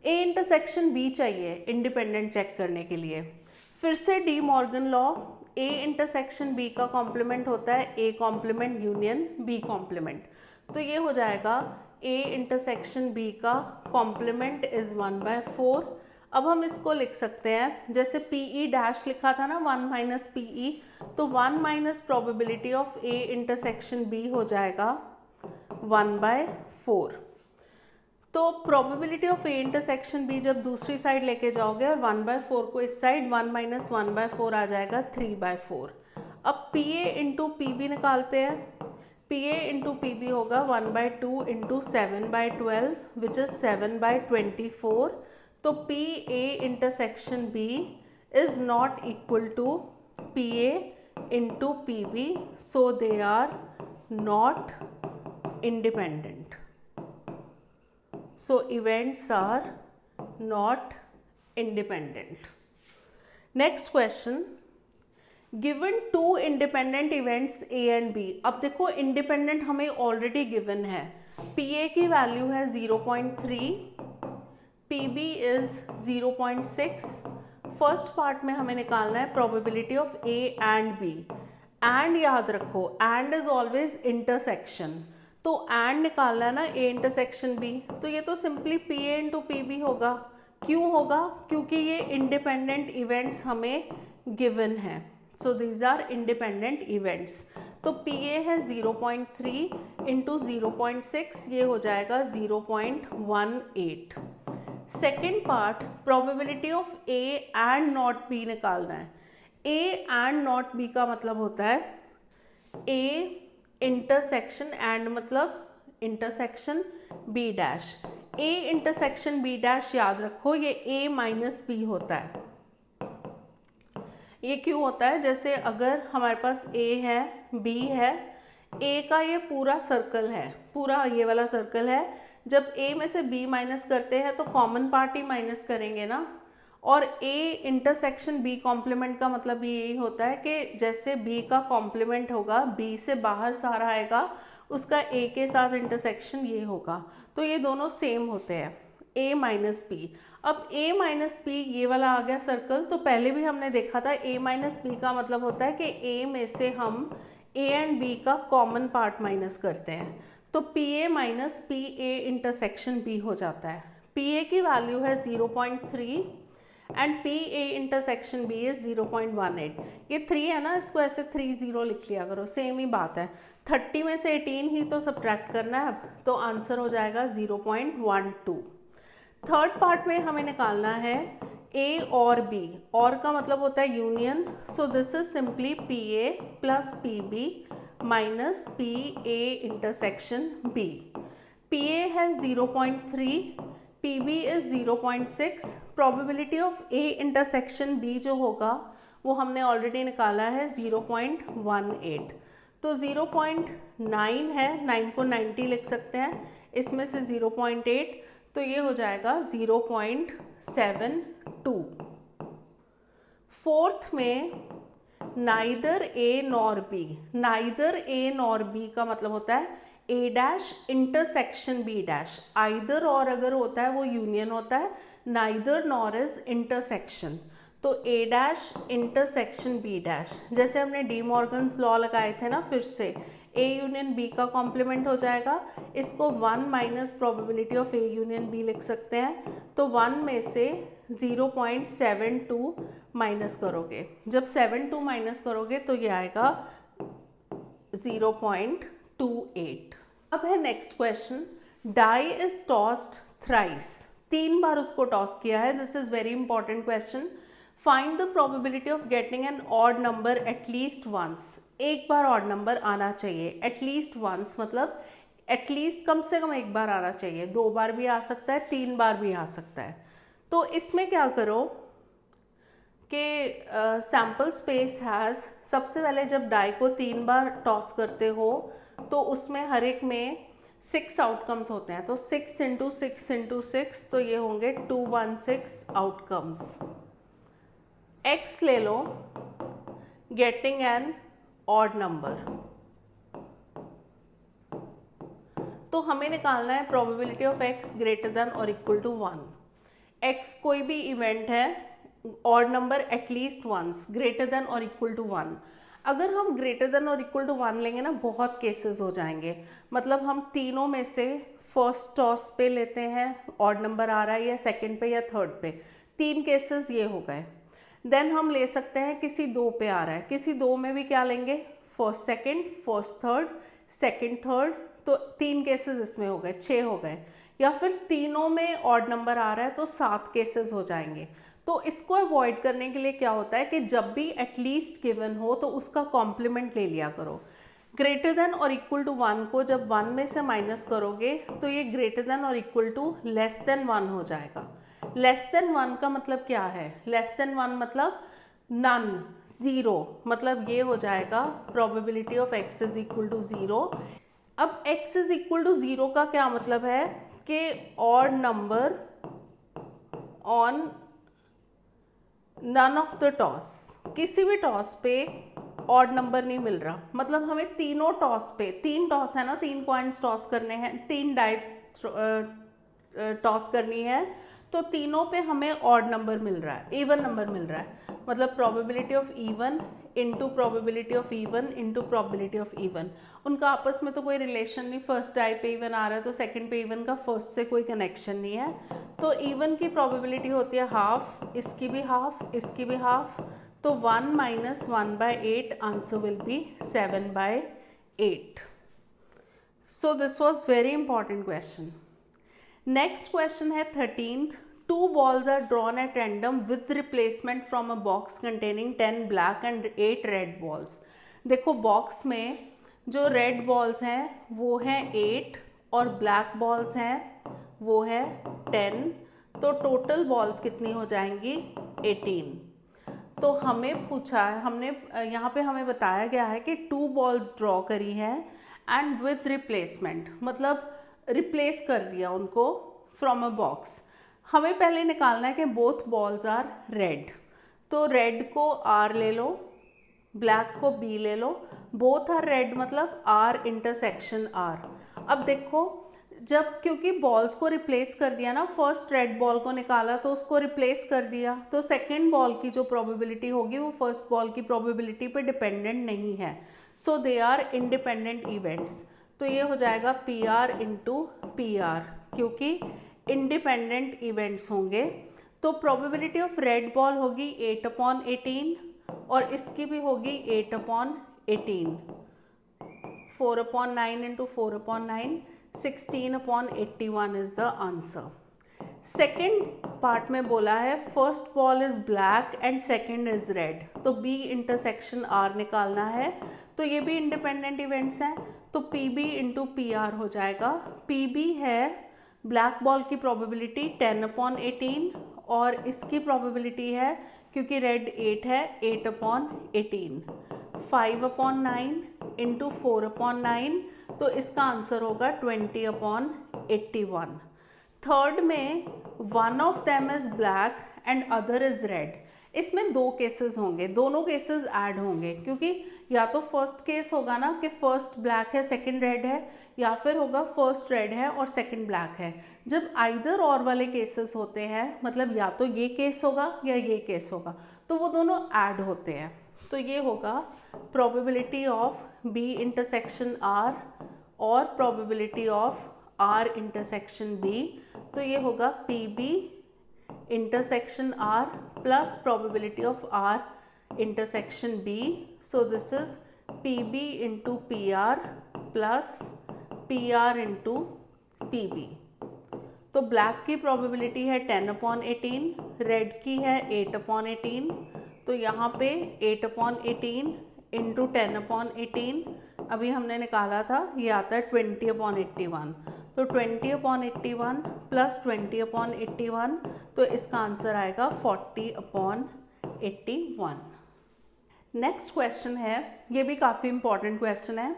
ए इंटरसेक्शन बी चाहिए इंडिपेंडेंट चेक करने के लिए। फिर से De Morgan law, A intersection B का कॉम्प्लीमेंट होता है A complement union B complement. तो ये हो जाएगा ए इंटरसेक्शन बी का कॉम्प्लीमेंट इज 1/4। अब हम इसको लिख सकते हैं जैसे पी ई डैश लिखा था ना 1 माइनस पी ई, तो 1 minus probability of A intersection B हो जाएगा 1/4। तो probability of A intersection B जब दूसरी साइड लेके जाओगे और 1/4 को इस साइड, 1 माइनस 1/4 आ जाएगा 3/4। अब P A into P B निकालते हैं। PA इंटू PB होगा 1/2 इंटू 7/12 विच इज़ 7/24. तो PA intersection B is not equal to PA into PB, so they are not independent. So events are not independent. Next question, given two independent events A and B. अब देखो independent हमें already given है, PA की value है 0.3, PB is 0.6. First part में हमें निकालना है probability of A and B. And याद रखो, एंड इज ऑलवेज इंटरसेक्शन, तो एंड निकालना है ना A इंटरसेक्शन B, तो ये तो सिंपली PA इंटू PB होगा. क्यों होगा? क्योंकि ये इंडिपेंडेंट इवेंट्स हमें गिवन है. So these are independent events. तो PA है 0.3 इंटू 0.6, ये हो जाएगा 0.18. Second part, probability of A and not B निकालना है. A एंड नॉट B का मतलब होता है A इंटरसेक्शन एंड मतलब intersection B dash. A intersection B dash याद रखो, ये A माइनस B होता है. ये क्यों होता है? जैसे अगर हमारे पास A है, B है, A का ये पूरा सर्कल है, पूरा ये वाला सर्कल है. जब A में से B माइनस करते हैं तो कॉमन पार्ट ही माइनस करेंगे ना. और A इंटरसेक्शन B कॉम्प्लीमेंट का मतलब भी यही होता है कि जैसे B का कॉम्प्लीमेंट होगा, B से बाहर सारा आएगा, उसका A के साथ इंटरसेक्शन ये होगा. तो ये दोनों सेम होते हैं, A माइनस B. अब A माइनस B ये वाला आ गया सर्कल. तो पहले भी हमने देखा था A माइनस B का मतलब होता है कि A में से हम A एंड B का कॉमन पार्ट माइनस करते हैं. तो PA minus PA intersection B हो जाता है. PA की वैल्यू है 0.3 and PA intersection B is 0.18. ये 3 है ना, इसको ऐसे 30 लिख लिया करो, सेम ही बात है. 30 में से 18 ही तो सब्ट्रैक्ट करना है अब, तो आंसर हो जाएगा 0.12. थर्ड पार्ट में हमें निकालना है A और B. और का मतलब होता है union. So this is simply PA plus PB minus PA intersection B. PA है 0.3, PB is 0.6. Probability of A intersection B जो होगा वो हमने ऑलरेडी निकाला है 0.18. तो 0.9 है, 9 को 90 लिख सकते हैं, इसमें से 0.8, तो ये हो जाएगा 0.72. फोर्थ में neither A nor B. Neither A nor B का मतलब होता है A dash intersection B dash. Either और अगर होता है वो यूनियन होता है, नाइदर नॉर इज इंटरसेक्शन. तो A dash intersection B dash. जैसे हमने डी मॉर्गन्स लॉ लगाए थे ना, फिर से A यूनियन B का कॉम्प्लीमेंट हो जाएगा. इसको 1 minus probability of A union B लिख सकते हैं. तो 1 में से 0.72 माइनस करोगे. जब 72 माइनस करोगे तो ये आएगा 0.28. अब है next question, die is tossed thrice. 3 बार उसको टॉस किया है. This is very important question. Find the probability of getting an odd number at least once. एक बार ऑड नंबर आना चाहिए. एटलीस्ट वंस मतलब एटलीस्ट कम से कम एक बार आना चाहिए. 2 बार भी आ सकता है, 3 बार भी आ सकता है. तो इसमें क्या करो कि सैम्पल स्पेस हैज़, सबसे पहले जब डाई को 3 बार टॉस करते हो तो उसमें हर एक में 6 आउटकम्स होते हैं. तो 6 इंटू 6 इंटू 6, तो ये होंगे 216 आउटकम्स. X ले लो, गेटिंग एन ऑड नंबर. तो हमें निकालना है probability of X greater than और इक्वल टू 1. X कोई भी इवेंट है, odd number at least once, greater than और इक्वल टू 1. अगर हम ग्रेटर देन और इक्वल टू 1 लेंगे ना, बहुत केसेस हो जाएंगे. मतलब हम तीनों में से फर्स्ट टॉस पे लेते हैं, ऑड नंबर आ रहा है, या सेकंड पे या थर्ड पे. 3 केसेस ये हो गए. देन हम ले सकते हैं किसी 2 पे आ रहा है. किसी 2 में भी क्या लेंगे, first second, first third, second third. तो 3 केसेस इसमें हो गए, 6 हो गए. या फिर तीनों में ऑड नंबर आ रहा है तो 7 केसेस हो जाएंगे. तो इसको अवॉइड करने के लिए क्या होता है कि जब भी एटलीस्ट गिवन हो तो उसका कॉम्प्लीमेंट ले लिया करो. ग्रेटर देन और इक्वल टू 1 को जब 1 में से माइनस करोगे तो ये ग्रेटर देन और इक्वल टू लेस देन 1 हो जाएगा। लेस देन 1 का मतलब क्या है? लेस देन 1 मतलब नन, ज़ीरो, मतलब ये हो जाएगा probability of x is equal to 0। अब x इज इक्वल टू 0 का क्या मतलब है कि odd number on none of the toss, किसी भी टॉस पे ऑड नंबर नहीं मिल रहा, मतलब हमें तीनों टॉस पे, 3 टॉस है ना, 3 कॉइन्स टॉस करने हैं, 3 डाई टॉस करनी है, तो तीनों पे हमें ऑड नंबर मिल रहा है, इवन नंबर मिल रहा है, मतलब probability of even into probability of even into probability of even. उनका आपस में तो कोई रिलेशन नहीं, फर्स्ट डाई पे इवन आ रहा है तो सेकंड पे इवन का फर्स्ट से कोई कनेक्शन नहीं है, तो इवन की प्रोबेबिलिटी होती है हाफ, इसकी भी हाफ, इसकी भी हाफ, तो 1 minus 1/8 answer will B 7/8। So this was very important question. Next question है 13th। 2 balls are drawn at random with replacement from a box containing 10 black and 8 red balls। देखो box में जो red balls हैं वो हैं 8 और black balls हैं वो है 10, तो टोटल बॉल्स कितनी हो जाएंगी? 18। तो हमें पूछा है, हमने यहाँ पे हमें बताया गया है कि 2 बॉल्स ड्रॉ करी हैं एंड विथ रिप्लेसमेंट, मतलब रिप्लेस कर दिया उनको फ्रॉम अ बॉक्स। हमें पहले निकालना है कि बोथ बॉल्स आर रेड, तो रेड को R ले लो, ब्लैक को B ले लो, बोथ आर रेड मतलब R इंटरसेक्शन R। अब देखो जब, क्योंकि बॉल्स को रिप्लेस कर दिया ना, फर्स्ट रेड बॉल को निकाला तो उसको रिप्लेस कर दिया, तो सेकेंड बॉल की जो प्रोबेबिलिटी होगी वो फर्स्ट बॉल की प्रोबेबिलिटी पे डिपेंडेंट नहीं है, so they are independent events. तो ये हो जाएगा PR इंटू PR, क्योंकि इंडिपेंडेंट इवेंट्स होंगे, तो प्रोबेबिलिटी ऑफ रेड बॉल होगी 8/18 और इसकी भी होगी 8/18, 4/9 into 4/9, 16/81 is the answer. Second part में बोला है first ball is black and second is red, तो B इंटरसेक्शन R निकालना है, तो ये भी इंडिपेंडेंट इवेंट्स हैं, तो PB इंटू PR हो जाएगा। PB है ब्लैक बॉल की प्रोबेबिलिटी 10/18 और इसकी प्रोबेबिलिटी है, क्योंकि रेड 8 है, 8/18, 5/9 इंटू 4/9, तो इसका आंसर होगा 20/81। थर्ड में one of them is black and other is red, इसमें 2 केसेस होंगे, दोनों केसेस ऐड होंगे, क्योंकि या तो फर्स्ट केस होगा ना कि फर्स्ट ब्लैक है सेकंड रेड है, या फिर होगा फर्स्ट रेड है और सेकंड ब्लैक है। जब आइदर और वाले केसेस होते हैं, मतलब या तो ये केस होगा या ये केस होगा, तो वो दोनों ऐड होते हैं, तो ये होगा probability of B intersection R और probability of R intersection B, तो ये होगा PB intersection R plus probability of R intersection B, so this is PB into PR plus PR into PB। तो ब्लैक की प्रोबेबिलिटी है 10/18, red की है 8/18, तो यहाँ पे 8/18 इंटू 10/18, अभी हमने निकाला था, ये आता है 20/81, तो 20/81 प्लस 20/81, तो इसका आंसर आएगा 40/81। नेक्स्ट क्वेश्चन है, ये भी काफ़ी इंपॉर्टेंट क्वेश्चन है।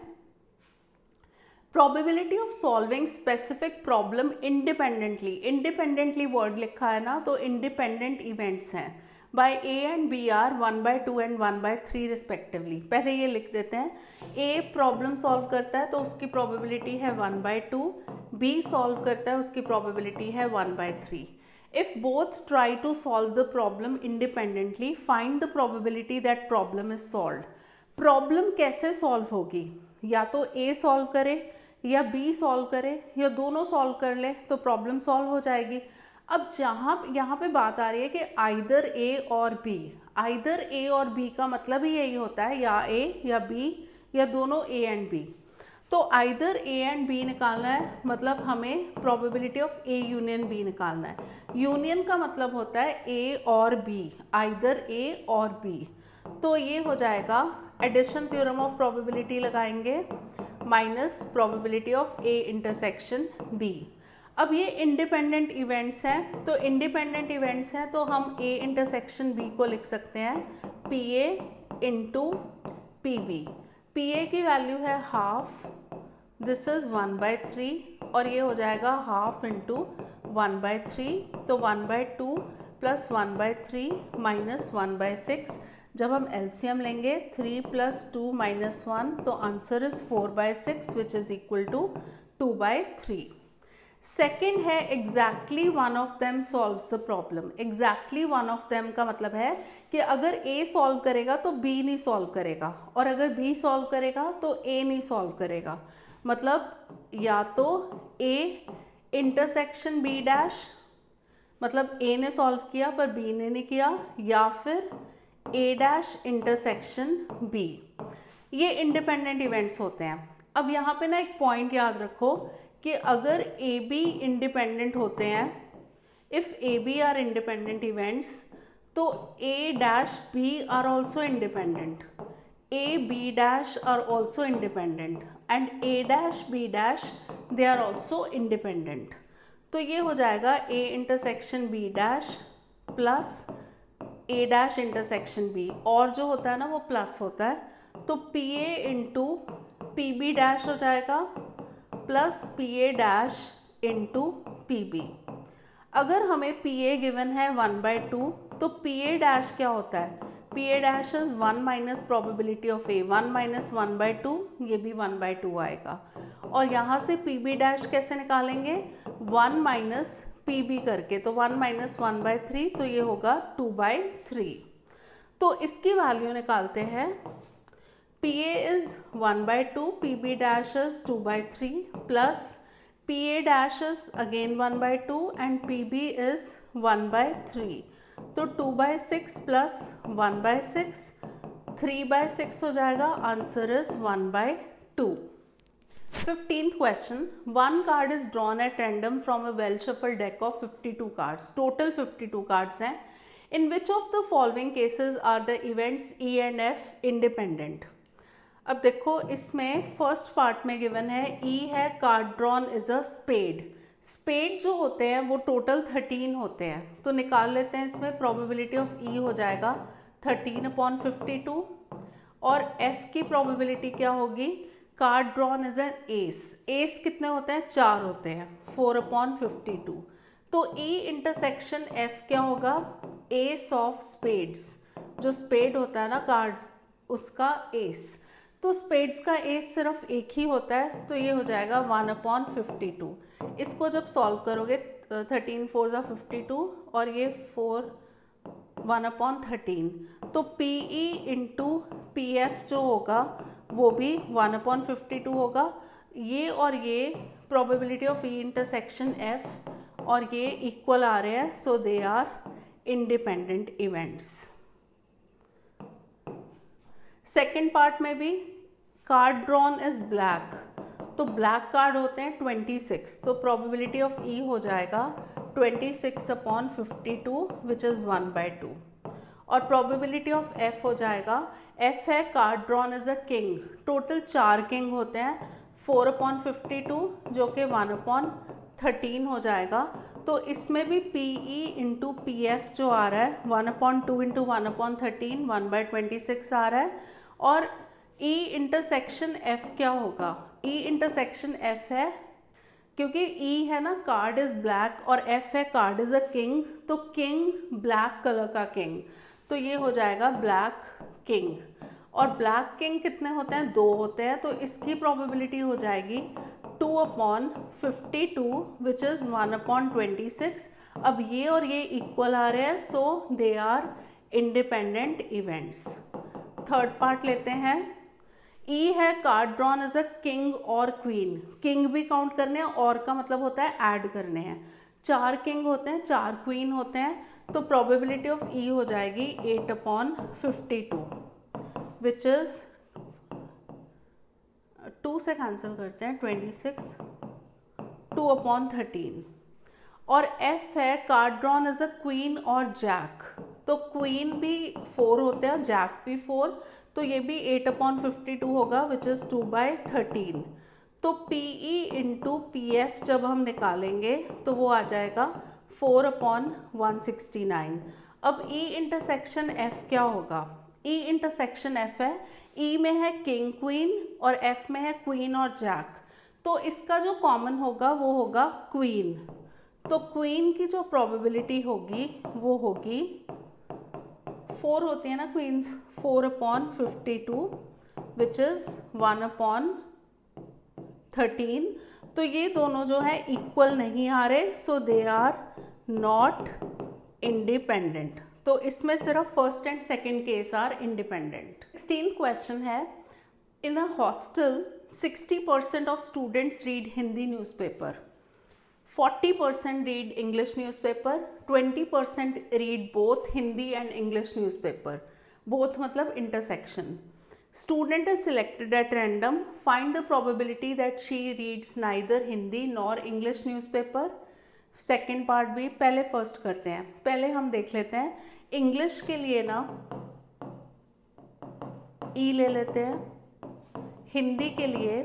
Probability of solving specific problem independently, independently word लिखा है ना, तो इंडिपेंडेंट इवेंट्स हैं by A and B are 1/2 and 1/3 respectively. पहले ये लिख देते हैं, A प्रॉब्लम सॉल्व करता है तो उसकी प्रोबेबिलिटी है 1/2, B सॉल्व करता है उसकी प्रोबेबिलिटी है 1/3। If both try to solve the problem independently, find the probability that problem is solved। Problem कैसे सॉल्व होगी? या तो A सॉल्व करे या B सॉल्व करे या दोनों सॉल्व कर ले तो प्रॉब्लम सॉल्व हो जाएगी। अब यहाँ पे बात आ रही है कि आइदर A और B, आइदर A और B का मतलब ही यही होता है, या A या B या दोनों A एंड B। तो आइदर A एंड B निकालना है, मतलब हमें probability of A union B निकालना है। यूनियन का मतलब होता है A और B, आइदर A और B। तो ये हो जाएगा एडिशन थ्योरम ऑफ प्रोबेबिलिटी लगाएंगे minus probability of A intersection B. अब ये इंडिपेंडेंट इवेंट्स हैं, तो इंडिपेंडेंट इवेंट्स हैं तो हम ए इंटरसेक्शन बी को लिख सकते हैं P A into P B. P A की वैल्यू है हाफ, दिस इज 1/3 और ये हो जाएगा हाफ इंटू 1/3, तो 1/2 प्लस 1/3 माइनस 1/6। जब हम एलसीएम लेंगे 3 + 2 - 1 तो answer is 4/6 which is equal to 2/3। Second है exactly one of them solves the problem. Exactly one of them का मतलब है कि अगर ए सॉल्व करेगा तो बी नहीं सॉल्व करेगा, और अगर बी सॉल्व करेगा तो ए नहीं सॉल्व करेगा। मतलब या तो ए इंटरसेक्शन बी डैश, मतलब ए ने सॉल्व किया पर बी ने नहीं किया, या फिर ए डैश इंटरसेक्शन बी। ये इंडिपेंडेंट इवेंट्स होते हैं। अब यहाँ पे ना एक पॉइंट याद रखो कि अगर ए बी इंडिपेंडेंट होते हैं, if A B are independent events, तो A dash B are also independent, A B dash are also independent and A dash B dash they are also independent. तो ये हो जाएगा A intersection B dash plus A dash intersection B, और जो होता है ना वो प्लस होता है, तो P A into P B dash हो जाएगा plus P A dash into P B. अगर हमें पी ए गिवन है 1/2 तो पी ए डैश क्या होता है, P A dash is 1 minus probability of A, 1 minus 1/2, ये भी 1/2 आएगा। और यहाँ से पी बी डैश कैसे निकालेंगे, 1 माइनस पी बी करके, तो 1 माइनस 1/3, तो ये होगा 2/3। तो इसकी वैल्यू निकालते हैं, P A is 1/2, P B dash is 2/3 plus P A dash is again 1/2 and P B is 1/3, तो 2/6 प्लस 1/6 3/6 हो जाएगा, answer is 1/2। 15th question, one card is drawn at random from a well shuffled deck of 52 cards, total 52 cards हैं, in which of the following cases are the events E and F independent। अब देखो इसमें first part में given है E है card drawn is a spade. Spade जो होते हैं वो टोटल 13 होते हैं, तो निकाल लेते हैं। इसमें प्रोबेबिलिटी ऑफ E हो जाएगा 13/52 और F की प्रोबेबिलिटी क्या होगी, card drawn is an S. S कितने होते हैं, 4 होते हैं, 4/52। तो E इंटरसेक्शन F क्या होगा, एस ऑफ स्पेड्स, जो स्पेड होता है ना कार्ड उसका एस, तो स्पेड्स का एस सिर्फ एक ही होता है, तो ये हो जाएगा 1/52। इसको जब सॉल्व करोगे 13 4 = 52 और ये 4 1/13, तो P E into P F जो होगा वो भी 1/52 होगा। ये और ये probability of E intersection F और ये इक्वल आ रहे हैं, so they are independent events. Second part में भी कार्ड ड्रॉन इज ब्लैक, तो ब्लैक कार्ड होते हैं 26, तो प्रोबेबिलिटी ऑफ ई हो जाएगा 26/52 विच इज़ 1/2। और प्रोबेबिलिटी ऑफ एफ हो जाएगा, एफ है card drawn is a king, total 4 king होते हैं, 4/52 जो कि 1/13 हो जाएगा। तो इसमें भी P E into P F जो आ रहा है 1/2 इंटू 1/13 1/26 आ रहा है। और E इंटरसेक्शन F क्या होगा, E इंटरसेक्शन F है, क्योंकि E है ना कार्ड इज ब्लैक और F है कार्ड इज अ किंग, तो किंग ब्लैक कलर का किंग, तो ये हो जाएगा ब्लैक किंग। और ब्लैक किंग कितने होते हैं, 2 होते हैं, तो इसकी प्रोबेबिलिटी हो जाएगी 2/52 विच इज़ 1/26। अब ये और ये इक्वल आ रहे हैं, so they are independent events. Third part लेते हैं। ई है card drawn as a king और क्वीन, किंग भी काउंट करने हैं, और का मतलब होता है ऐड करने हैं। 4 किंग होते हैं, 4 क्वीन होते हैं, तो प्रोबेबिलिटी ऑफ ई हो जाएगी 8/52 विच इज 2 से कैंसिल करते हैं 26, 2/13। और F है card drawn as a queen और जैक, तो क्वीन भी 4 होते हैं, जैक भी 4, तो ये भी 8/52 होगा विच इज़ 2/13। तो PE इंटू PF जब हम निकालेंगे तो वो आ जाएगा 4/169। अब E इंटरसेक्शन F क्या होगा? E इंटरसेक्शन F है, E में है किंग क्वीन और F में है क्वीन और जैक, तो इसका जो कॉमन होगा वो होगा क्वीन। तो क्वीन की जो प्रोबेबिलिटी होगी वो होगी 4 होती है ना क्वींस, 4/52 विच इज़ 1/13। तो ये दोनों जो है इक्वल नहीं आ रहे, so they are not independent. तो इसमें सिर्फ first and second case are independent. 16th question है, in a hostel 60% of students read Hindi newspaper, 40% read English newspaper, 20% read both Hindi and English newspaper. Both मतलब intersection. Student is selected at random. Find the probability that she reads neither Hindi nor English newspaper. Second part भी पहले first करते हैं। पहले हम देख लेते हैं English के लिए ना E ले लेते हैं, हिंदी के लिए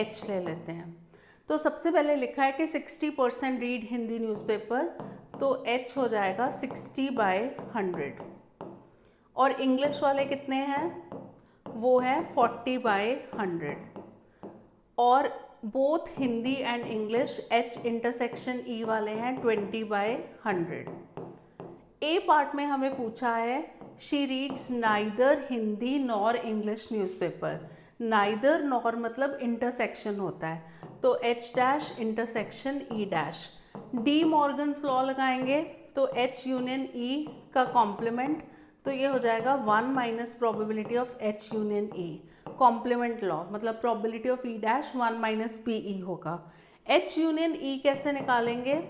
H ले लेते हैं। तो सबसे पहले लिखा है कि 60% रीड हिंदी न्यूज़पेपर, तो H हो जाएगा 60/100। और इंग्लिश वाले कितने हैं? वो है 40/100। और both Hindi and English H intersection E वाले हैं 20/100। ए पार्ट में हमें पूछा है she reads neither Hindi nor English newspaper. Neither nor मतलब इंटरसेक्शन होता है, तो H dash intersection E dash. डी मॉर्गन्स लॉ लगाएंगे तो H यूनियन E का कॉम्प्लीमेंट, तो ये हो जाएगा 1 minus probability of H union E। Complement law मतलब probability of E dash 1 minus PE होगा। H यूनियन E कैसे निकालेंगे?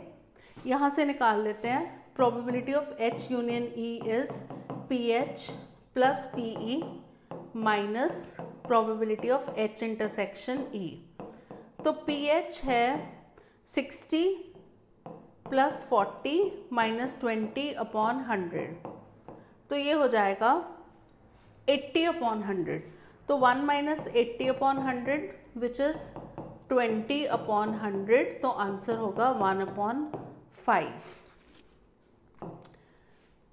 यहाँ से निकाल लेते हैं। Probability of H union E is PH plus PE minus probability of H intersection E। तो PH है 60 प्लस 40 माइनस 20/100, तो ये हो जाएगा 80/100। तो 1 माइनस 80/100 विच इज़ 20/100, तो आंसर होगा 1/5।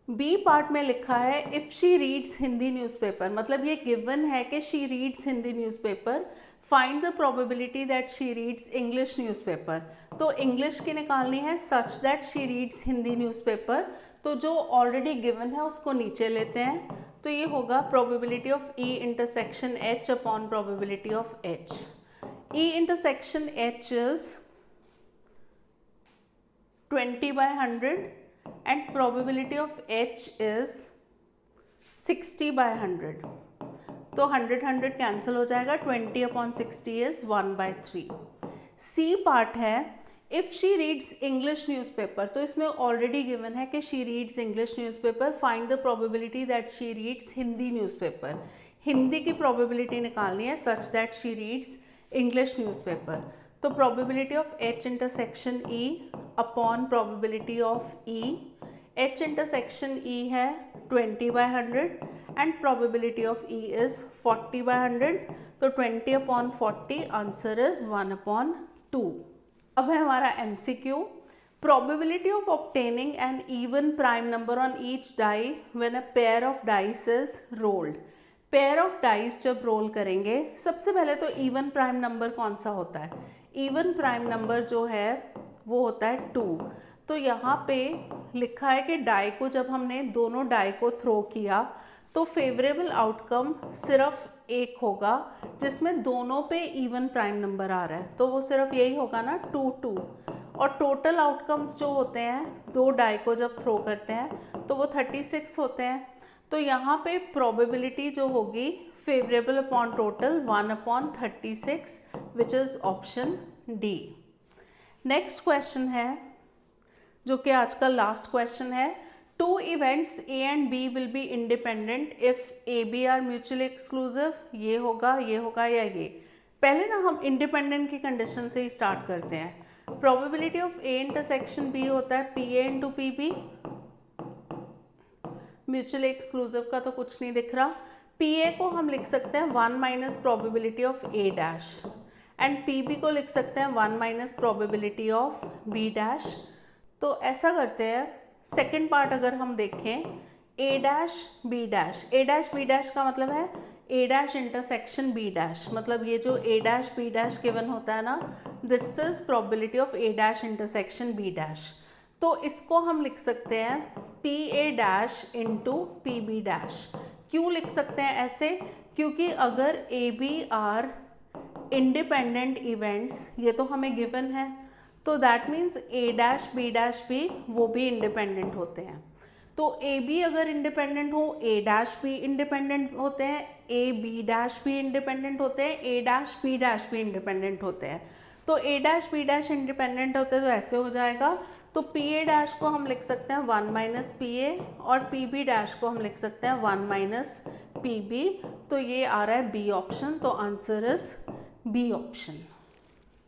बी पार्ट में लिखा है if she reads Hindi newspaper, मतलब ये गिवन है कि she reads Hindi newspaper, find the probability that she reads English newspaper. तो इंग्लिश की निकालनी है such that she reads Hindi newspaper, तो जो ऑलरेडी गिवन है उसको नीचे लेते हैं, तो ये होगा probability of E intersection H upon probability of H। E intersection H is 20/100 and probability of H is 60/100, तो 100 कैंसिल हो जाएगा, 20/60 इज 1/3। सी पार्ट है if she reads English newspaper, तो इसमें ऑलरेडी गिवन है कि she reads English newspaper, find the probability that she reads Hindi newspaper. Hindi की probability निकालनी है such that she reads English newspaper, तो probability of H intersection E upon probability of E। H intersection E है 20/100 and probability of E is 40/100, तो 20/40 answer is 1/2। अब है हमारा MCQ, probability of obtaining an even prime number on each die when a pair of dice is rolled. Pair of dice जब roll करेंगे, सबसे पहले तो इवन प्राइम नंबर कौन सा होता है? इवन प्राइम नंबर जो है वो होता है 2। तो यहाँ पे लिखा है कि डाई को जब हमने दोनों डाई को थ्रो किया तो फेवरेबल आउटकम सिर्फ एक होगा जिसमें दोनों पे इवन प्राइम नंबर आ रहा है, तो वो सिर्फ यही होगा ना 2 और टोटल आउटकम्स जो होते हैं दो डाई को जब थ्रो करते हैं तो वो 36 होते हैं। तो यहाँ पे प्रोबेबिलिटी जो होगी favourable upon total 1/36 which is option D. Next question है जो कि आज का लास्ट क्वेश्चन है, 2 events A and B will be independent if A B are mutually exclusive. ये होगा या ये। पहले ना हम इंडिपेंडेंट की कंडीशन से ही स्टार्ट करते हैं। Probability of A intersection B होता है P A into P B, mutually exclusive का तो कुछ नहीं दिख रहा। पी ए को हम लिख सकते हैं 1 minus probability of A dash, and P B को लिख सकते हैं 1 minus probability of B dash. तो ऐसा करते हैं, सेकेंड पार्ट अगर हम देखें, ए डैश बी डैश का मतलब है A dash intersection B dash, मतलब ये जो A dash B dash given होता है ना, this is probability of A dash intersection B dash. तो इसको हम लिख सकते हैं P A dash into P B dash. क्यों लिख सकते हैं ऐसे? क्योंकि अगर A B are independent events, ये तो हमें गिवन है, तो that means A dash B वो भी इंडिपेंडेंट होते हैं। तो ए बी अगर इंडिपेंडेंट हो, ए डैश भी इंडिपेंडेंट होते हैं, ए बी डैश भी इंडिपेंडेंट होते हैं, ए डैश भी इंडिपेंडेंट होते हैं। तो A dash B dash independent होते हैं, तो ऐसे हो जाएगा। तो पी ए डैश को हम लिख सकते हैं 1 माइनस पी ए, और पी बी डैश को हम लिख सकते हैं 1 माइनस पी बी। तो ये आ रहा है बी ऑप्शन, तो आंसर इज बी ऑप्शन।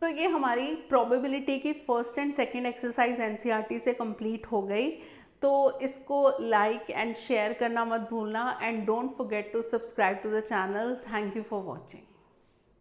तो ये हमारी प्रोबेबिलिटी की first and second exercise NCERT से कंप्लीट हो गई। तो इसको लाइक एंड शेयर करना मत भूलना, and don't forget to subscribe to the channel. Thank you for watching.